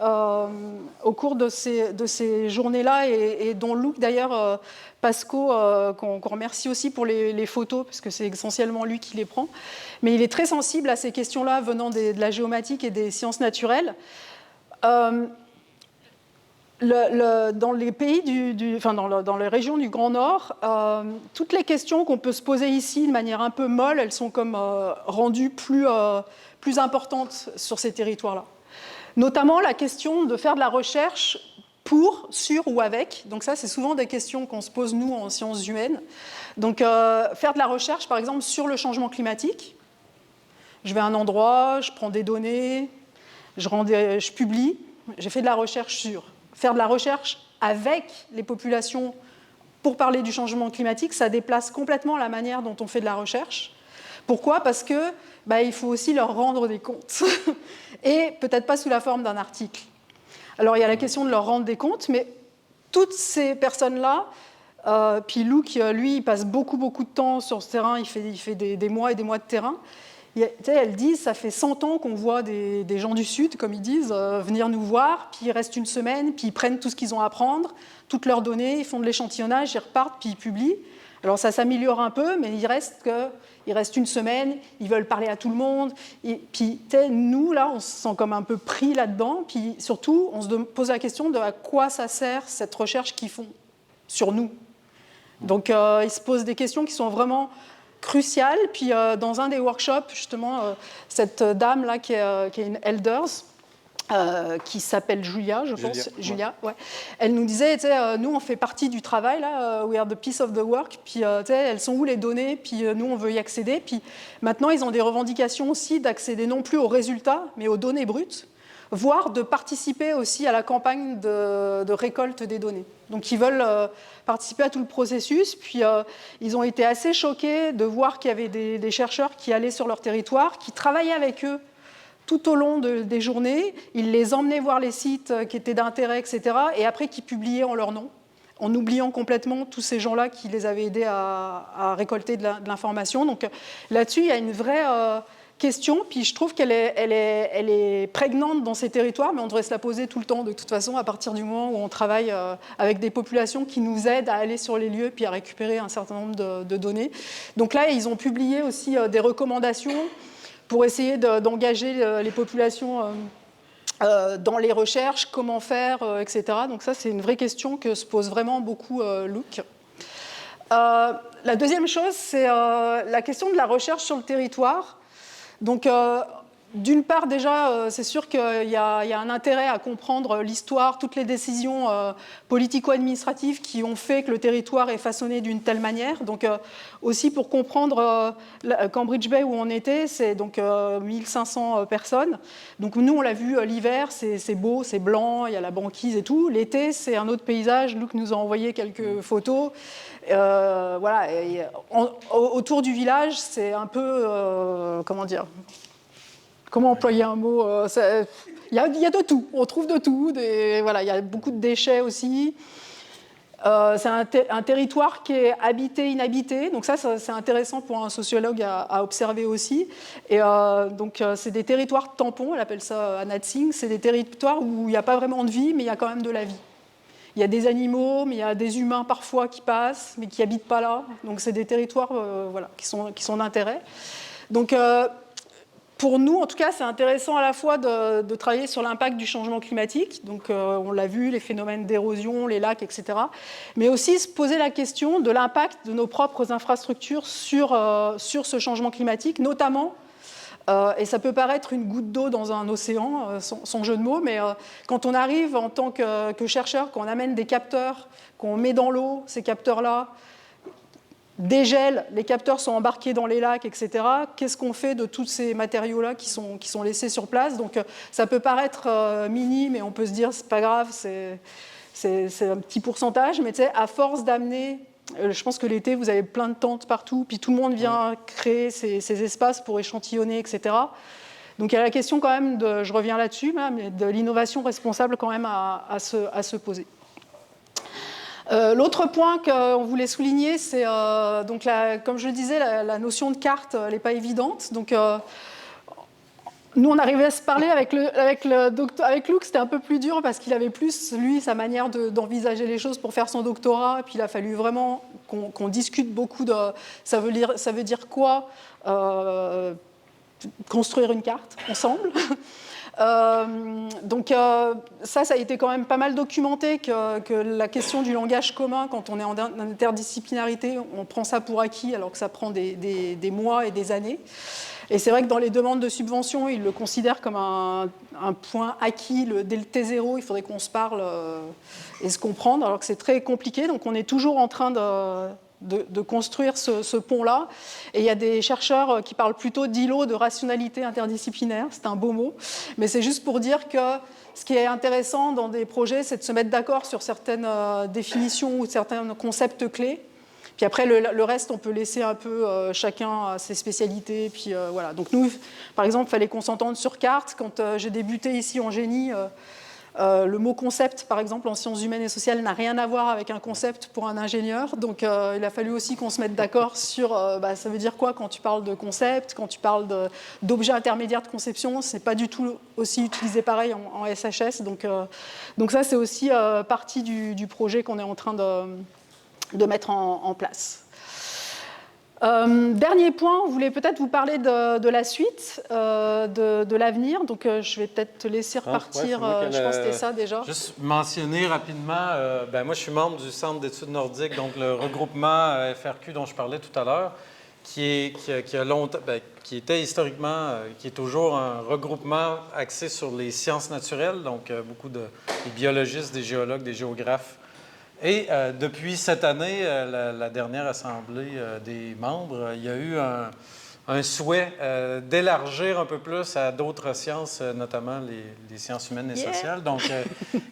au cours de ces journées-là et dont Luc, d'ailleurs, Pasco, qu'on remercie aussi pour les photos, parce que c'est essentiellement lui qui les prend. Mais il est très sensible à ces questions-là venant de la géomatique et des sciences naturelles. Dans les pays dans les régions du Grand Nord, toutes les questions qu'on peut se poser ici de manière un peu molle, elles sont comme rendues plus importantes sur ces territoires-là. Notamment la question de faire de la recherche sur ou avec. Donc ça, c'est souvent des questions qu'on se pose, nous, en sciences humaines. Donc, faire de la recherche, par exemple, sur le changement climatique. Je vais à un endroit, je prends des données, je publie, j'ai fait de la recherche sur. Faire de la recherche avec les populations pour parler du changement climatique, ça déplace complètement la manière dont on fait de la recherche. Pourquoi ? Parce que il faut aussi leur rendre des comptes. Et peut-être pas sous la forme d'un article. Alors, il y a la question de leur rendre des comptes, mais toutes ces personnes-là, puis Luc, lui, il passe beaucoup de temps sur ce terrain, il fait des mois et des mois de terrain. Elles disent, ça fait 100 ans qu'on voit des gens du Sud, comme ils disent, venir nous voir, puis ils restent une semaine, puis ils prennent tout ce qu'ils ont à apprendre, toutes leurs données, ils font de l'échantillonnage, ils repartent, puis ils publient. Alors ça s'améliore un peu, mais il reste une semaine, ils veulent parler à tout le monde. Et puis nous, là, on se sent comme un peu pris là-dedans. Puis surtout, on se pose la question de à quoi ça sert cette recherche qu'ils font sur nous. Donc ils se posent des questions qui sont vraiment cruciales. Puis dans un des workshops, justement, cette dame-là qui est une elders, qui s'appelle Julia, je pense. Julia, ouais. Elle nous disait, nous, on fait partie du travail, là, we are the piece of the work, puis elles sont où les données, puis nous, on veut y accéder. Puis maintenant, ils ont des revendications aussi d'accéder non plus aux résultats, mais aux données brutes, voire de participer aussi à la campagne de récolte des données. Donc, ils veulent participer à tout le processus. Puis, ils ont été assez choqués de voir qu'il y avait des chercheurs qui allaient sur leur territoire, qui travaillaient avec eux tout au long des journées. Ils les emmenaient voir les sites qui étaient d'intérêt, etc. Et après, qui publiaient en leur nom, en oubliant complètement tous ces gens-là qui les avaient aidés à récolter de l'information. Donc là-dessus, il y a une vraie question. Puis je trouve qu'elle est prégnante dans ces territoires, mais on devrait se la poser tout le temps, de toute façon, à partir du moment où on travaille avec des populations qui nous aident à aller sur les lieux puis à récupérer un certain nombre de données. Donc là, ils ont publié aussi des recommandations pour essayer d'engager les populations dans les recherches, comment faire, etc. Donc ça, c'est une vraie question que se pose vraiment beaucoup Luc. La deuxième chose, c'est la question de la recherche sur le territoire. Donc, d'une part, déjà, c'est sûr qu'il y a un intérêt à comprendre l'histoire, toutes les décisions politico-administratives qui ont fait que le territoire est façonné d'une telle manière. Donc, aussi pour comprendre Cambridge Bay où on était, c'est donc 1500 personnes. Donc, nous, on l'a vu l'hiver, c'est beau, c'est blanc, il y a la banquise et tout. L'été, c'est un autre paysage. Luc nous a envoyé quelques photos. Voilà. Autour du village, c'est un peu, comment dire, comment employer un mot, il y a de tout, on trouve de tout. Voilà, il y a beaucoup de déchets aussi. C'est un territoire qui est habité, inhabité. Donc ça c'est intéressant pour un sociologue à observer aussi. Et donc c'est des territoires tampons, elle appelle ça Anatsing. C'est des territoires où il n'y a pas vraiment de vie, mais il y a quand même de la vie. Il y a des animaux, mais il y a des humains parfois qui passent, mais qui n'habitent pas là. Donc c'est des territoires voilà, qui sont d'intérêt. Donc pour nous, en tout cas, c'est intéressant à la fois de travailler sur l'impact du changement climatique, donc on l'a vu, les phénomènes d'érosion, les lacs, etc., mais aussi se poser la question de l'impact de nos propres infrastructures sur ce changement climatique, notamment, et ça peut paraître une goutte d'eau dans un océan, sans jeu de mots, mais quand on arrive en tant que chercheur, qu'on amène des capteurs, qu'on met dans l'eau, ces capteurs-là, dégèlent, les capteurs sont embarqués dans les lacs, etc. Qu'est-ce qu'on fait de tous ces matériaux-là qui sont laissés sur place? Donc ça peut paraître minime, mais on peut se dire c'est pas grave, c'est un petit pourcentage, mais à force d'amener, je pense que l'été vous avez plein de tentes partout, puis tout le monde vient créer ces espaces pour échantillonner, etc. Donc il y a la question quand même je reviens là-dessus, mais de l'innovation responsable quand même à se poser. L'autre point qu'on voulait souligner, c'est donc comme je le disais, la notion de carte, elle n'est pas évidente. Donc, nous, on arrivait à se parler avec Luc, c'était un peu plus dur parce qu'il avait plus, lui, sa manière d'envisager les choses pour faire son doctorat. Et puis, il a fallu vraiment qu'on discute beaucoup de ça veut dire quoi construire une carte ensemble. Donc ça a été quand même pas mal documenté que la question du langage commun, quand on est en interdisciplinarité, on prend ça pour acquis alors que ça prend des mois et des années. Et c'est vrai que dans les demandes de subventions, ils le considèrent comme un point acquis. Dès le T0, il faudrait qu'on se parle et se comprendre, alors que c'est très compliqué. Donc on est toujours en train de construire ce pont-là. Et il y a des chercheurs qui parlent plutôt d'îlots de rationalité interdisciplinaire. C'est un beau mot. Mais c'est juste pour dire que ce qui est intéressant dans des projets, c'est de se mettre d'accord sur certaines définitions ou certains concepts clés. Puis après, le reste, on peut laisser un peu chacun à ses spécialités. Puis voilà. Donc nous, par exemple, il fallait qu'on s'entende sur carte. Quand j'ai débuté ici en génie, le mot concept, par exemple, en sciences humaines et sociales, n'a rien à voir avec un concept pour un ingénieur. Donc, il a fallu aussi qu'on se mette d'accord sur ça veut dire quoi quand tu parles de concept, quand tu parles d'objets intermédiaires de conception. Ce n'est pas du tout aussi utilisé pareil en SHS. Donc ça, c'est aussi partie du projet qu'on est en train de mettre en place. Dernier point, on voulait peut-être vous parler de la suite, de l'avenir. Donc, je vais peut-être te laisser repartir. Ouais, je pense que c'était ça déjà. Juste mentionner rapidement, moi je suis membre du Centre d'études nordiques, donc le regroupement FRQ dont je parlais tout à l'heure, qui a longtemps, qui était historiquement, qui est toujours un regroupement axé sur les sciences naturelles, donc beaucoup des biologistes, des géologues, des géographes. Et depuis cette année, la dernière assemblée des membres, il y a eu un souhait d'élargir un peu plus à d'autres sciences, notamment les sciences humaines et sociales. Donc,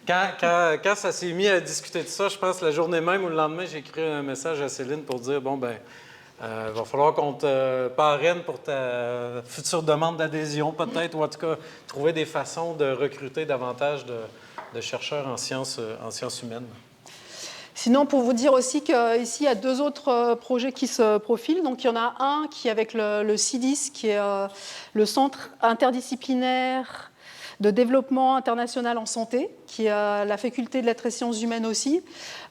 quand ça s'est mis à discuter de ça, je pense la journée même ou le lendemain, j'ai écrit un message à Céline pour dire, va falloir qu'on te parraine pour ta future demande d'adhésion peut-être, ou en tout cas trouver des façons de recruter davantage de chercheurs en sciences humaines. Sinon, pour vous dire aussi qu'ici, il y a 2 autres projets qui se profilent. Donc, il y en a un qui est avec le CIDIS, qui est le Centre interdisciplinaire de développement international en santé, qui a la faculté de lettres et sciences humaines aussi,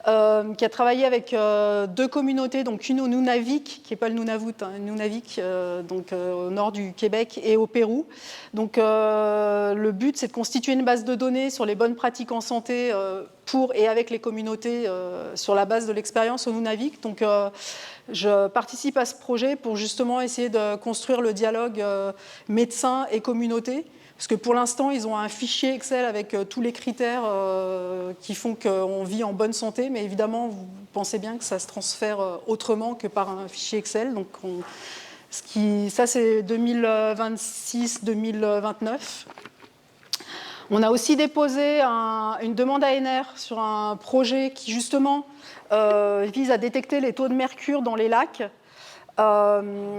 qui a travaillé avec 2 communautés, donc une au Nunavik, qui n'est pas le Nunavut, Nunavik, au nord du Québec, et au Pérou. Donc le but, c'est de constituer une base de données sur les bonnes pratiques en santé pour et avec les communautés sur la base de l'expérience au Nunavik. Donc je participe à ce projet pour justement essayer de construire le dialogue médecins et communauté. Parce que pour l'instant, ils ont un fichier Excel avec tous les critères qui font qu'on vit en bonne santé. Mais évidemment, vous pensez bien que ça se transfère autrement que par un fichier Excel. Donc, ça, c'est 2026-2029. On a aussi déposé une demande ANR sur un projet qui, justement, vise à détecter les taux de mercure dans les lacs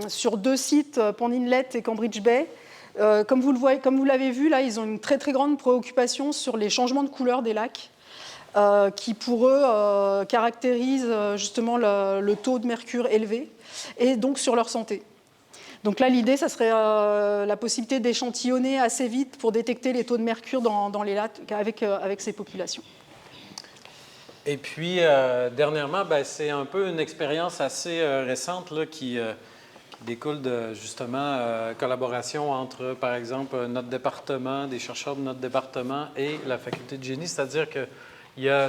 sur 2 sites, Pond Inlet et Cambridge Bay. Comme vous l'avez vu, là, ils ont une très, très grande préoccupation sur les changements de couleur des lacs, qui, pour eux, caractérisent justement le taux de mercure élevé, et donc sur leur santé. Donc là, l'idée, ça serait la possibilité d'échantillonner assez vite pour détecter les taux de mercure dans les lacs avec ces populations. Et puis, dernièrement, c'est un peu une expérience assez récente là, qui découle de, justement, collaboration entre, par exemple, notre département, des chercheurs de notre département et la faculté de génie. C'est-à-dire que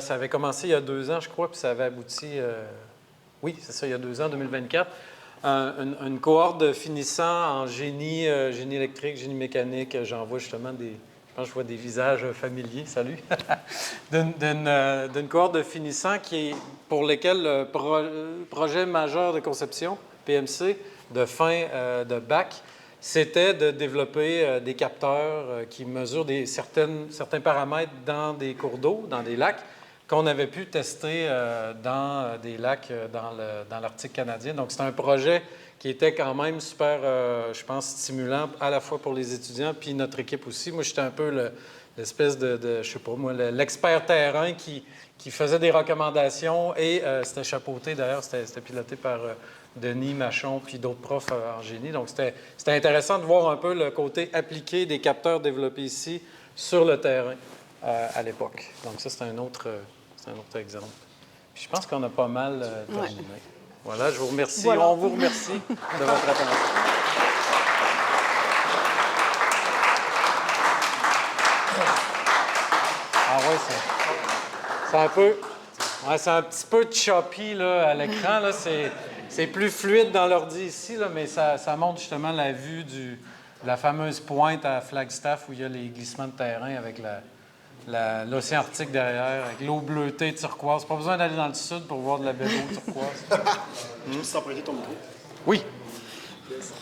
ça avait commencé il y a 2 ans, je crois, puis ça avait abouti, oui, c'est ça, il y a 2 ans, 2024, une cohorte de finissants en génie, génie électrique, génie mécanique. J'en vois justement je pense que je vois des visages familiers, salut, d'une cohorte de finissants pour lesquels le projet majeur de conception, PMC, de fin de bac, c'était de développer des capteurs qui mesurent certains paramètres dans des cours d'eau, dans des lacs, qu'on avait pu tester dans des lacs dans l'Arctique canadien. Donc, c'est un projet qui était quand même super, je pense, stimulant à la fois pour les étudiants puis notre équipe aussi. Moi, j'étais un peu l'espèce je sais pas moi, l'expert terrain qui faisait des recommandations et c'était chapeauté, d'ailleurs, c'était piloté par Denis Machon puis d'autres profs en génie. Donc, c'était intéressant de voir un peu le côté appliqué des capteurs développés ici sur le terrain à l'époque. Donc, ça, c'est un autre exemple. Puis, je pense qu'on a pas mal terminé. Ouais. Voilà, je vous remercie. Voilà. On vous remercie de votre attention. Ah oui, c'est un petit peu choppy là, à l'écran. Là, c'est plus fluide dans l'ordi ici, là, mais ça montre justement la vue de la fameuse pointe à Flagstaff où il y a les glissements de terrain avec l'océan Arctique derrière, avec l'eau bleutée turquoise. Pas besoin d'aller dans le sud pour voir de la belle eau turquoise. Je peux s'emprunter ton micro? Oui. Yes.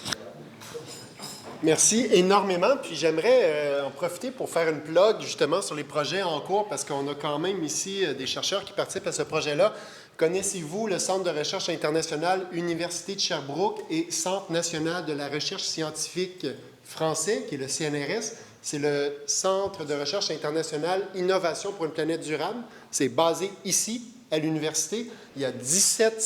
Merci énormément. Puis j'aimerais en profiter pour faire une plug justement sur les projets en cours parce qu'on a quand même ici des chercheurs qui participent à ce projet-là. Connaissez-vous le Centre de recherche international Université de Sherbrooke et Centre national de la recherche scientifique français, qui est le CNRS? C'est le Centre de recherche international Innovation pour une planète durable. C'est basé ici, à l'université. Il y a 17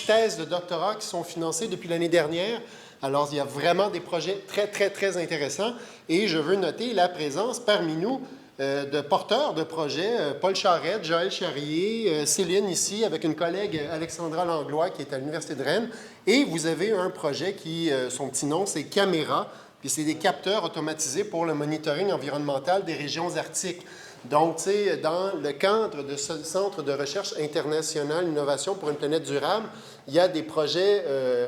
thèses de doctorat qui sont financées depuis l'année dernière. Alors, il y a vraiment des projets très, très, très intéressants. Et je veux noter la présence parmi nous de porteurs de projets, Paul Charette, Joël Charrier, Céline ici, avec une collègue Alexandra Langlois qui est à l'Université de Rennes. Et vous avez un projet qui, son petit nom, c'est Caméra, puis c'est des capteurs automatisés pour le monitoring environnemental des régions arctiques. Donc, tu sais, dans le cadre de ce Centre de recherche international Innovation pour une planète durable, il y a des projets,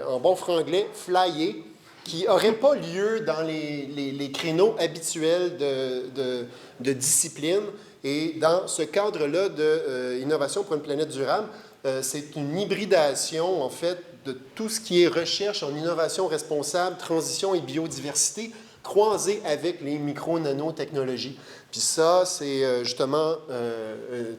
en bon franglais, flyés, qui n'auraient pas lieu dans les créneaux habituels de discipline. Et dans ce cadre-là d'innovation pour une planète durable, c'est une hybridation, en fait, de tout ce qui est recherche en innovation responsable, transition et biodiversité, croisée avec les micro-nanotechnologies. Puis ça, c'est justement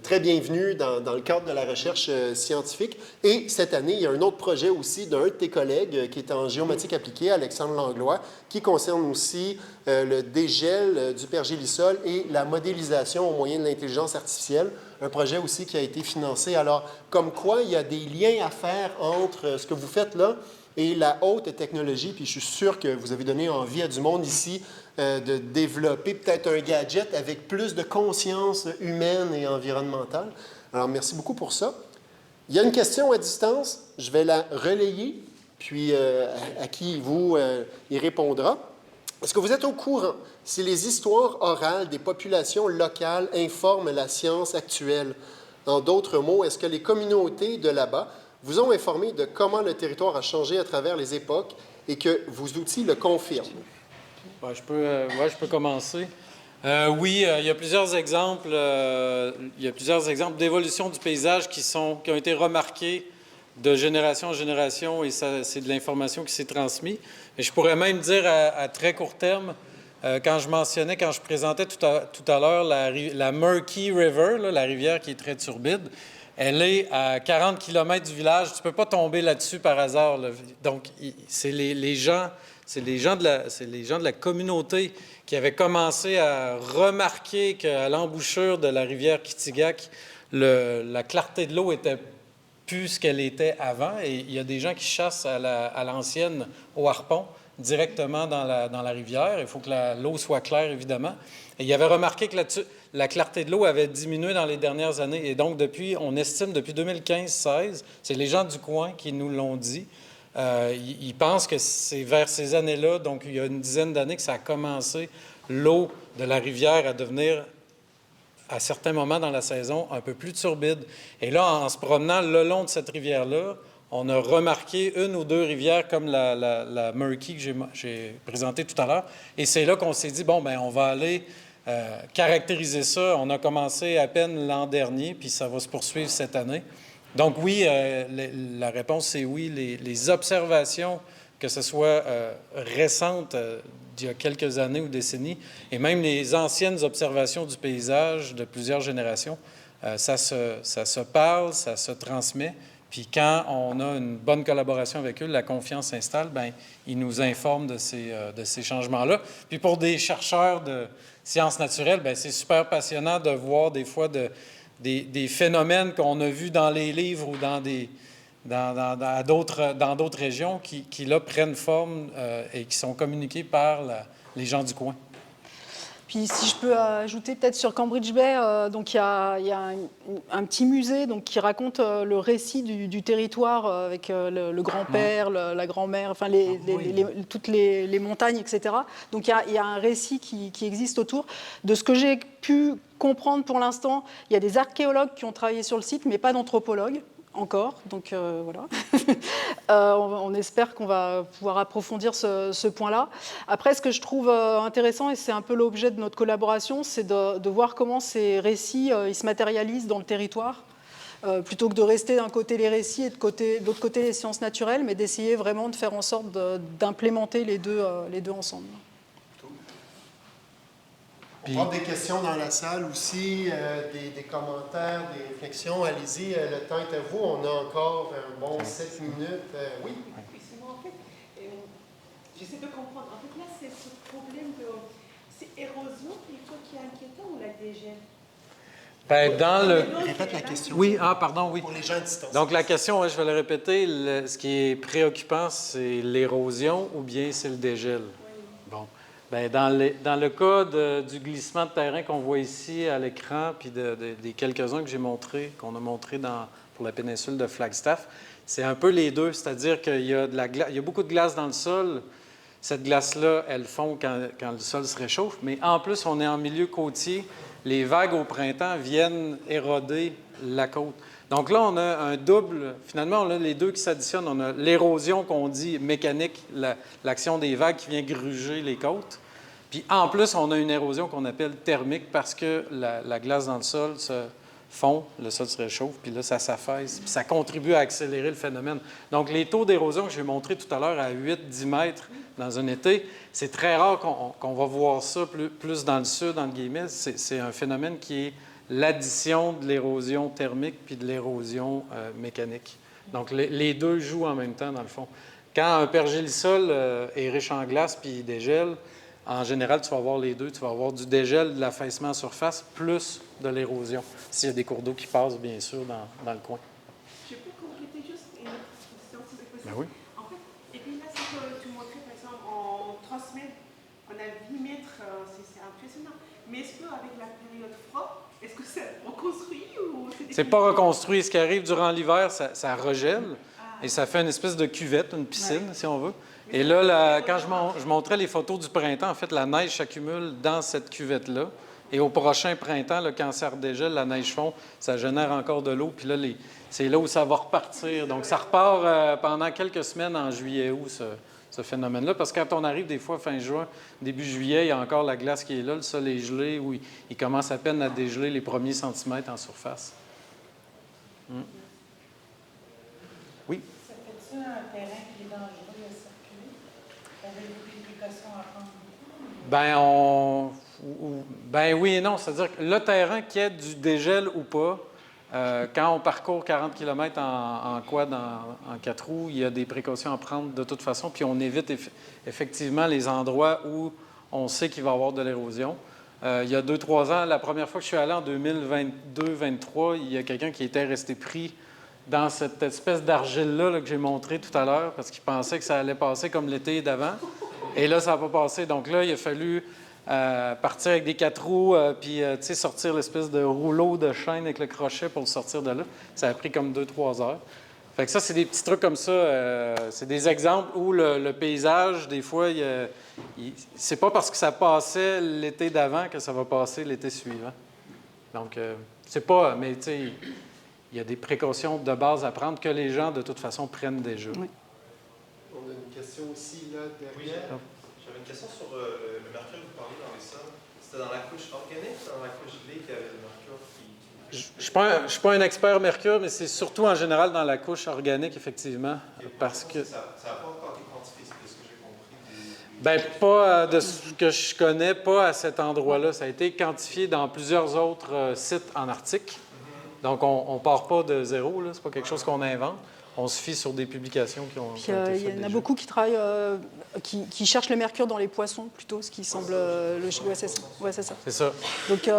très bienvenu dans le cadre de la recherche scientifique. Et cette année, il y a un autre projet aussi d'un de tes collègues qui est en géomatique appliquée, Alexandre Langlois, qui concerne aussi le dégel du pergélisol et la modélisation au moyen de l'intelligence artificielle. Un projet aussi qui a été financé. Alors, comme quoi, il y a des liens à faire entre ce que vous faites là et la haute technologie. Puis je suis sûr que vous avez donné envie à du monde ici de développer peut-être un gadget avec plus de conscience humaine et environnementale. Alors, merci beaucoup pour ça. Il y a une question à distance. Je vais la relayer, puis à qui vous y répondra. Est-ce que vous êtes au courant si les histoires orales des populations locales informent la science actuelle? En d'autres mots, est-ce que les communautés de là-bas vous ont informé de comment le territoire a changé à travers les époques et que vos outils le confirment? Ouais, je peux commencer. Oui, il y a plusieurs exemples. D'évolution du paysage qui ont été remarqués de génération en génération, et c'est de l'information qui s'est transmise. Et je pourrais même dire à très court terme, quand je présentais tout à l'heure la Murky River, là, la rivière qui est très turbide, elle est à 40 km du village. Tu ne peux pas tomber là-dessus par hasard, là. Donc, c'est les gens de la communauté qui avaient commencé à remarquer qu'à l'embouchure de la rivière Kitigat, la clarté de l'eau était plus ce qu'elle était avant. Et il y a des gens qui chassent à l'ancienne au harpon directement dans la rivière. Il faut que l'eau soit claire, évidemment. Et il avait remarqué que la clarté de l'eau avait diminué dans les dernières années. Et donc, on estime depuis 2015-16, c'est les gens du coin qui nous l'ont dit, ils pensent que c'est vers ces années-là, donc il y a une dizaine d'années, que ça a commencé, l'eau de la rivière à devenir, à certains moments dans la saison, un peu plus turbide. Et là, en se promenant le long de cette rivière-là, on a remarqué une ou deux rivières comme la Murky que j'ai présentée tout à l'heure. Et c'est là qu'on s'est dit, bon, bien, on va aller caractériser ça. On a commencé à peine l'an dernier, puis ça va se poursuivre cette année. Donc oui, la réponse, c'est oui. Les observations, que ce soit récentes, d'il y a quelques années ou décennies, et même les anciennes observations du paysage de plusieurs générations, ça se parle, ça se transmet. Puis quand on a une bonne collaboration avec eux, la confiance s'installe, bien, ils nous informent de ces changements-là. Puis pour des chercheurs de sciences naturelles, bien, c'est super passionnant de voir des fois des phénomènes qu'on a vus dans les livres ou dans d'autres régions qui là, prennent forme et qui sont communiqués par les gens du coin. Puis si je peux ajouter peut-être sur Cambridge Bay, donc il y a un petit musée donc, qui raconte le récit du territoire avec le grand-père, la grand-mère, enfin toutes les montagnes, etc. Donc il y a un récit qui existe autour. De ce que j'ai pu comprendre pour l'instant, il y a des archéologues qui ont travaillé sur le site, mais pas d'anthropologues. Encore, donc voilà. On espère qu'on va pouvoir approfondir ce point-là. Après, ce que je trouve intéressant, et c'est un peu l'objet de notre collaboration, c'est de voir comment ces récits ils se matérialisent dans le territoire, plutôt que de rester d'un côté les récits et de l'autre côté les sciences naturelles, mais d'essayer vraiment de faire en sorte d'implémenter les deux ensemble. On prend des questions dans la salle aussi, des commentaires, des réflexions. Allez-y, le temps est à vous. On a encore un bon 7 minutes. Oui? Excusez-moi, en fait, j'essaie de comprendre. En fait, là, c'est ce problème c'est érosion plutôt qui est inquiétant ou la dégel? Répète la question. Oui, pardon, oui. Pour les gens à distance. Donc, la question, je vais le répéter, ce qui est préoccupant, c'est l'érosion ou bien c'est le dégel? Oui. Bon. Bien, dans le cas du glissement de terrain qu'on voit ici à l'écran, puis des quelques-uns qu'on a montrés pour la péninsule de Flagstaff, c'est un peu les deux, c'est-à-dire qu'il y a il y a beaucoup de glace dans le sol. Cette glace-là, elle fond quand le sol se réchauffe, mais en plus, on est en milieu côtier. Les vagues au printemps viennent éroder la côte. Donc là, on a un double. Finalement, on a les deux qui s'additionnent. On a l'érosion qu'on dit mécanique, l'action des vagues qui vient gruger les côtes. Puis en plus, on a une érosion qu'on appelle thermique parce que la glace dans le sol se fond, le sol se réchauffe, puis là, ça s'affaisse. Puis ça contribue à accélérer le phénomène. Donc les taux d'érosion que j'ai montrés tout à l'heure à 8-10 mètres dans un été, c'est très rare qu'on va voir ça plus dans le sud, entre guillemets. C'est un phénomène qui est l'addition de l'érosion thermique puis de l'érosion mécanique. Donc, les deux jouent en même temps, dans le fond. Quand un pergélisol est riche en glace puis il dégèle, en général, tu vas avoir les deux. Tu vas avoir du dégel, de l'affaissement en surface, plus de l'érosion, s'il y a des cours d'eau qui passent, bien sûr, dans le coin. Je peux compléter juste une autre question, si c'est possible? Ben oui. En fait, et puis là, c'est que tu montrais, par exemple, en 3 semaines, on a 8 mètres, c'est impressionnant. Mais est-ce qu'avec la période froide, est-ce que c'est reconstruit ou c'est... C'est pas reconstruit. Ce qui arrive durant l'hiver, ça regèle et ça fait une espèce de cuvette, une piscine, si on veut. Et là, quand je montrais les photos du printemps, en fait, la neige s'accumule dans cette cuvette-là. Et au prochain printemps, là, quand ça redégèle, la neige fond, ça génère encore de l'eau. Puis là, c'est là où ça va repartir. Donc, ça repart pendant quelques semaines en juillet-août, ce phénomène-là. Parce que quand on arrive des fois fin juin, début juillet, il y a encore la glace qui est là, le sol est gelé, où il commence à peine à dégeler les premiers centimètres en surface. Oui? Ça fait-tu un terrain qui est dangereux à circuler? Avez-vous des précautions à prendre? Ben oui et non. C'est-à-dire que le terrain qui est du dégel ou pas, quand on parcourt 40 km en quad, en 4 roues, il y a des précautions à prendre de toute façon, puis on évite effectivement les endroits où on sait qu'il va y avoir de l'érosion. Il y a 2-3 ans, la première fois que je suis allé en 2022-2023, il y a quelqu'un qui était resté pris dans cette espèce d'argile-là que j'ai montré tout à l'heure parce qu'il pensait que ça allait passer comme l'été d'avant. Et là, ça n'a pas passé. Donc là, il a fallu partir avec des 4 roues puis sortir l'espèce de rouleau de chaîne avec le crochet pour le sortir de là. Ça a pris comme 2-3 heures. Fait que ça, c'est des petits trucs comme ça. C'est des exemples où le paysage, des fois, c'est pas parce que ça passait l'été d'avant que ça va passer l'été suivant. Donc, c'est pas... Mais tu sais, il y a des précautions de base à prendre que les gens, de toute façon, prennent déjà. Oui. On a une question aussi, là, derrière. Oui, j'avais une question sur le mercure que vous parliez dans les sols. C'était dans la couche organique ou dans la couche gelée qu'il y avait le mercure qui... Je ne suis pas un expert mercure, mais c'est surtout en général dans la couche organique, effectivement. Parce que... Ça n'a pas encore été quantifié, c'est ce que j'ai compris. Bien, pas de ce que je connais, pas à cet endroit-là. Ça a été quantifié dans plusieurs autres sites en Arctique. Donc, on ne part pas de zéro, ce n'est pas quelque chose qu'on invente. On se fie sur des publications qui ont été faites. Il y en a beaucoup qui travaillent, qui cherchent le mercure dans les poissons plutôt, ce qui semble logique. Ouais, c'est ça. C'est ça. Donc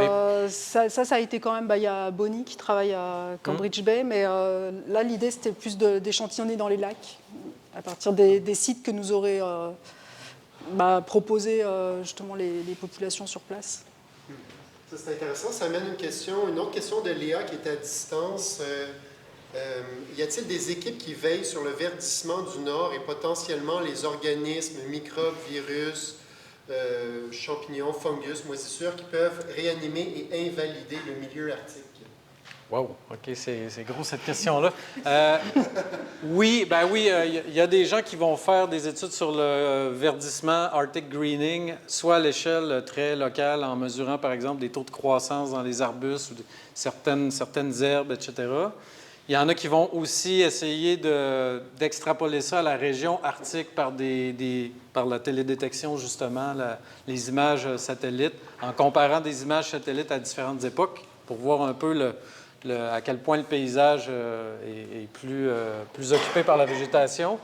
ça a été quand même. Il y a Bonnie qui travaille à Cambridge Bay, mais là l'idée c'était plus d'échantillonner dans les lacs à partir des sites que nous auraient proposé justement les populations sur place. Ça, c'est intéressant. Ça amène une autre question de Léa qui est à distance. Y a-t-il des équipes qui veillent sur le verdissement du Nord et potentiellement les organismes, microbes, virus, champignons, fungus, moisissures qui peuvent réanimer et invalider le milieu arctique? Wow, OK, c'est gros cette question-là. Oui, il y a des gens qui vont faire des études sur le verdissement, Arctic greening, soit à l'échelle très locale, en mesurant, par exemple, des taux de croissance dans les arbustes ou certaines herbes, etc. Il y en a qui vont aussi essayer d'extrapoler ça à la région arctique par la télédétection, justement, les images satellites, en comparant des images satellites à différentes époques pour voir un peu à quel point le paysage est plus occupé par la végétation.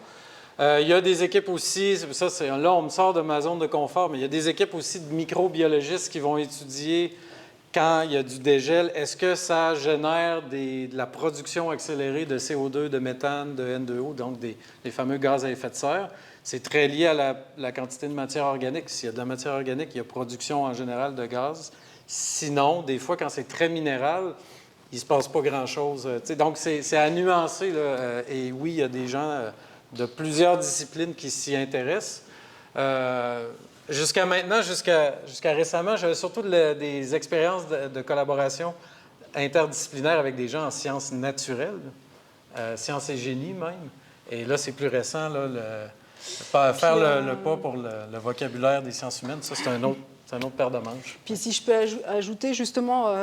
Il y a des équipes aussi, là on me sort de ma zone de confort, mais il y a des équipes aussi de microbiologistes qui vont étudier quand il y a du dégel, est-ce que ça génère de la production accélérée de CO2, de méthane, de N2O, donc les fameux gaz à effet de serre? c'est très lié à la quantité de matière organique. S'il y a de la matière organique, il y a production en général de gaz. Sinon, des fois, quand c'est très minéral, il ne se passe pas grand-chose. Donc, c'est à nuancer. Là, et oui, il y a des gens de plusieurs disciplines qui s'y intéressent. Jusqu'à maintenant, jusqu'à récemment, j'avais surtout des expériences de collaboration interdisciplinaire avec des gens en sciences naturelles, sciences et génie même. Et là, c'est plus récent, là, faire le pas pour le vocabulaire des sciences humaines, ça, c'est un autre paire de manches. Puis si je peux ajouter justement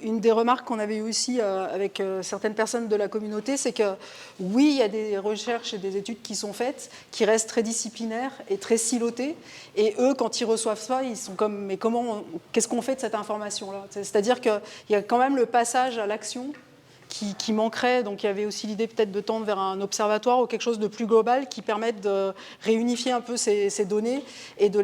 une des remarques qu'on avait eues aussi avec certaines personnes de la communauté, c'est que oui, il y a des recherches et des études qui sont faites, qui restent très disciplinaires et très silotées. Et eux, quand ils reçoivent ça, ils sont comme, mais qu'est-ce qu'on fait de cette information-là? C'est-à-dire qu'il y a quand même le passage à l'action qui manquerait. Donc il y avait aussi l'idée peut-être de tendre vers un observatoire ou quelque chose de plus global qui permette de réunifier un peu ces données et de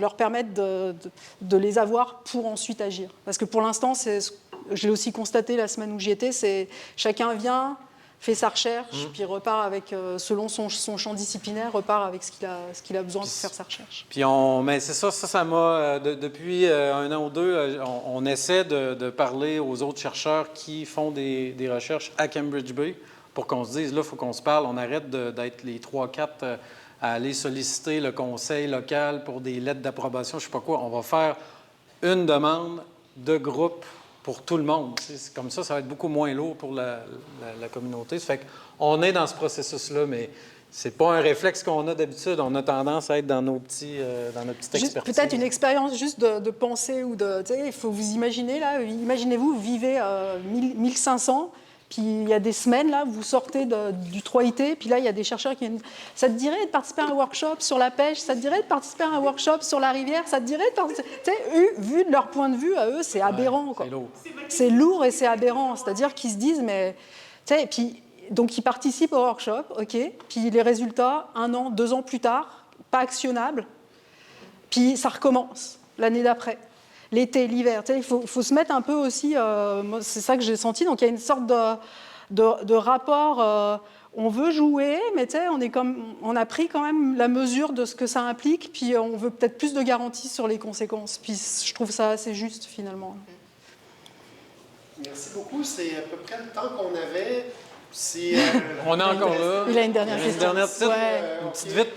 leur permettre de les avoir pour ensuite agir. Parce que pour l'instant, je l'ai aussi constaté la semaine où j'y étais, c'est chacun vient, fait sa recherche, puis repart avec, selon son champ disciplinaire, repart avec ce qu'il a besoin pour faire sa recherche. Puis mais c'est ça m'a, depuis un an ou deux, on essaie de parler aux autres chercheurs qui font des recherches à Cambridge Bay pour qu'on se dise, là, il faut qu'on se parle, on arrête d'être les 3-4 à aller solliciter le conseil local pour des lettres d'approbation, je ne sais pas quoi. On va faire une demande de groupe pour tout le monde. C'est comme ça va être beaucoup moins lourd pour la communauté. Ça fait qu'on est dans ce processus-là, mais c'est pas un réflexe qu'on a d'habitude. On a tendance à être dans notre petite expertise. Peut-être une expérience juste de pensée ou de... Il faut vous imaginer, là, imaginez-vous, vous vivez 1500, puis il y a des semaines, là, vous sortez du 3IT, puis là, il y a des chercheurs qui viennent... Ça te dirait de participer à un workshop sur la pêche, ça te dirait de participer à un workshop sur la rivière, ça te dirait de participer... Vu de leur point de vue, à eux, c'est aberrant, quoi. C'est lourd. C'est lourd et c'est aberrant. C'est-à-dire qu'ils se disent, mais... Puis, donc, ils participent au workshop, OK, puis les résultats, 1 an, 2 ans plus tard, pas actionnables, puis ça recommence l'année d'après. L'été, l'hiver, il faut se mettre un peu aussi, moi, c'est ça que j'ai senti, donc il y a une sorte de rapport, on veut jouer, mais on a pris quand même la mesure de ce que ça implique, puis on veut peut-être plus de garanties sur les conséquences, puis je trouve ça assez juste finalement. Merci beaucoup, c'est à peu près le temps qu'on avait. On est encore là. Il a une dernière question. Une dernière petite, ouais. une petite vite.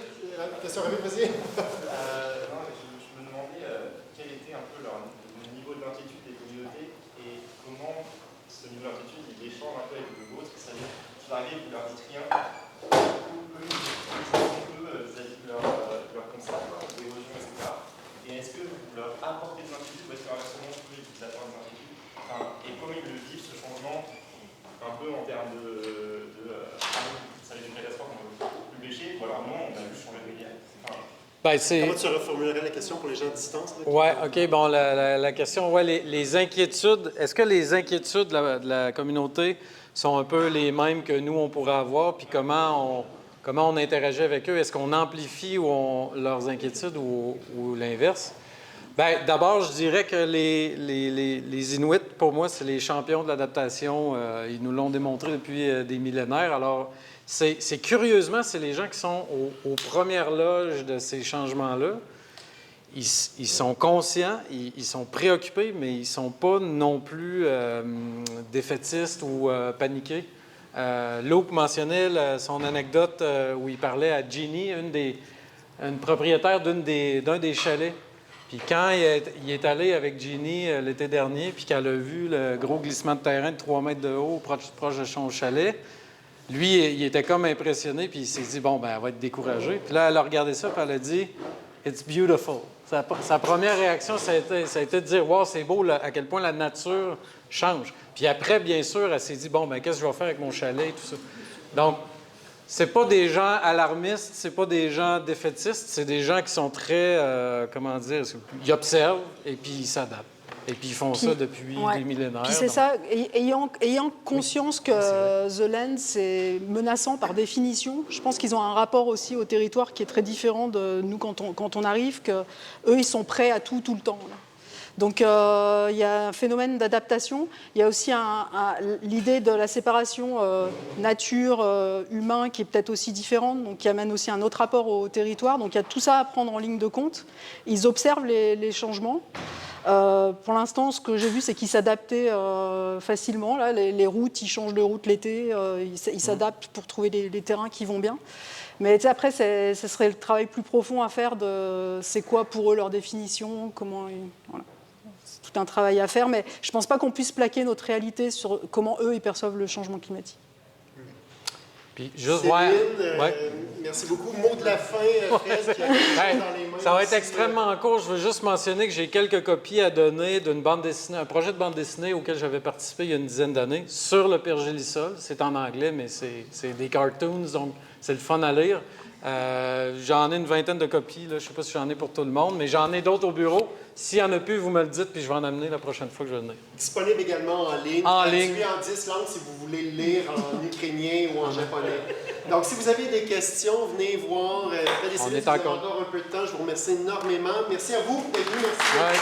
Question rapide, vas-y. Non, je me demandais quel était un peu le niveau de l'inquiétude des communautés et comment ce niveau d'inquiétude il échange un peu avec le vôtre. C'est-à-dire, vous arrivez, vous leur dites rien, eux, vis-à-vis de leur constat, d'érosion, etc. Et est-ce que vous leur apportez des inquiétudes ou est-ce qu'inversement, eux, ils vous apportent des inquiétudes? Et comment ils le vivent, ce changement, un peu en termes ça les une catastrophe, on peut plus bêcher, ou alors non, on a vu changer de média. Comment tu reformulerais la question pour les gens à distance? Oui, OK. Bon, la question, les inquiétudes, est-ce que les inquiétudes de la communauté sont un peu les mêmes que nous, on pourrait avoir, puis comment on interagit avec eux? Est-ce qu'on amplifie leurs inquiétudes ou l'inverse? Bien, d'abord, je dirais que les Inuits, pour moi, c'est les champions de l'adaptation. Ils nous l'ont démontré depuis des millénaires. Alors, c'est curieusement, c'est les gens qui sont aux premières loges de ces changements-là. Ils sont conscients, ils sont préoccupés, mais ils ne sont pas non plus défaitistes ou paniqués. Luke mentionnait son anecdote où il parlait à Jeannie, une propriétaire d'un des chalets. Puis quand il est allé avec Jeannie l'été dernier, puis qu'elle a vu le gros glissement de terrain de 3 mètres de haut proche de son chalet, lui, il était comme impressionné, puis il s'est dit, bon, ben, elle va être découragée. Puis là, elle a regardé ça, puis elle a dit, « It's beautiful ». Sa première réaction, ça a été de dire, « Wow, c'est beau là, à quel point la nature change ». Puis après, bien sûr, elle s'est dit, « Bon, ben, qu'est-ce que je vais faire avec mon chalet » et tout ça. Donc, c'est pas des gens alarmistes, c'est pas des gens défaitistes, c'est des gens qui sont très, comment dire, ils observent et puis ils s'adaptent. Et puis ils font ça depuis des millénaires. Puis c'est ça, ayant conscience que The Land, c'est menaçant par définition, je pense qu'ils ont un rapport aussi au territoire qui est très différent de nous quand on arrive, qu'eux, ils sont prêts à tout le temps. Là. Donc il y a un phénomène d'adaptation. Il y a aussi l'idée de la séparation nature-humain qui est peut-être aussi différente, donc qui amène aussi un autre rapport au territoire. Donc il y a tout ça à prendre en ligne de compte. Ils observent les changements. Pour l'instant, ce que j'ai vu, c'est qu'ils s'adaptaient facilement. Là, les routes, ils changent de route l'été, ils s'adaptent pour trouver les terrains qui vont bien. Mais après, ce serait le travail plus profond à faire de c'est quoi pour eux leur définition, comment... Voilà. C'est tout un travail à faire, mais je ne pense pas qu'on puisse plaquer notre réalité sur comment eux, ils perçoivent le changement climatique. Puis juste Céline, merci beaucoup. Mot de la fin, Fred, qui a dans les mains. Ça va être ici, extrêmement court. Je veux juste mentionner que j'ai quelques copies à donner d'une bande dessinée, un projet de bande dessinée auquel j'avais participé il y a une dizaine d'années sur le pergélisol. C'est en anglais, mais c'est des cartoons, donc c'est le fun à lire. J'en ai une vingtaine de copies. Là. Je ne sais pas si j'en ai pour tout le monde, mais j'en ai d'autres au bureau. S'il y en a plus, vous me le dites, puis je vais en amener la prochaine fois que je vais venir. Disponible également en ligne. Traduit en 10 langues si vous voulez le lire en ukrainien ou en japonais. Donc, si vous avez des questions, venez voir. Fred et Céline, vous avez encore un peu de temps. Je vous remercie énormément. Merci à vous d'être venus. Merci.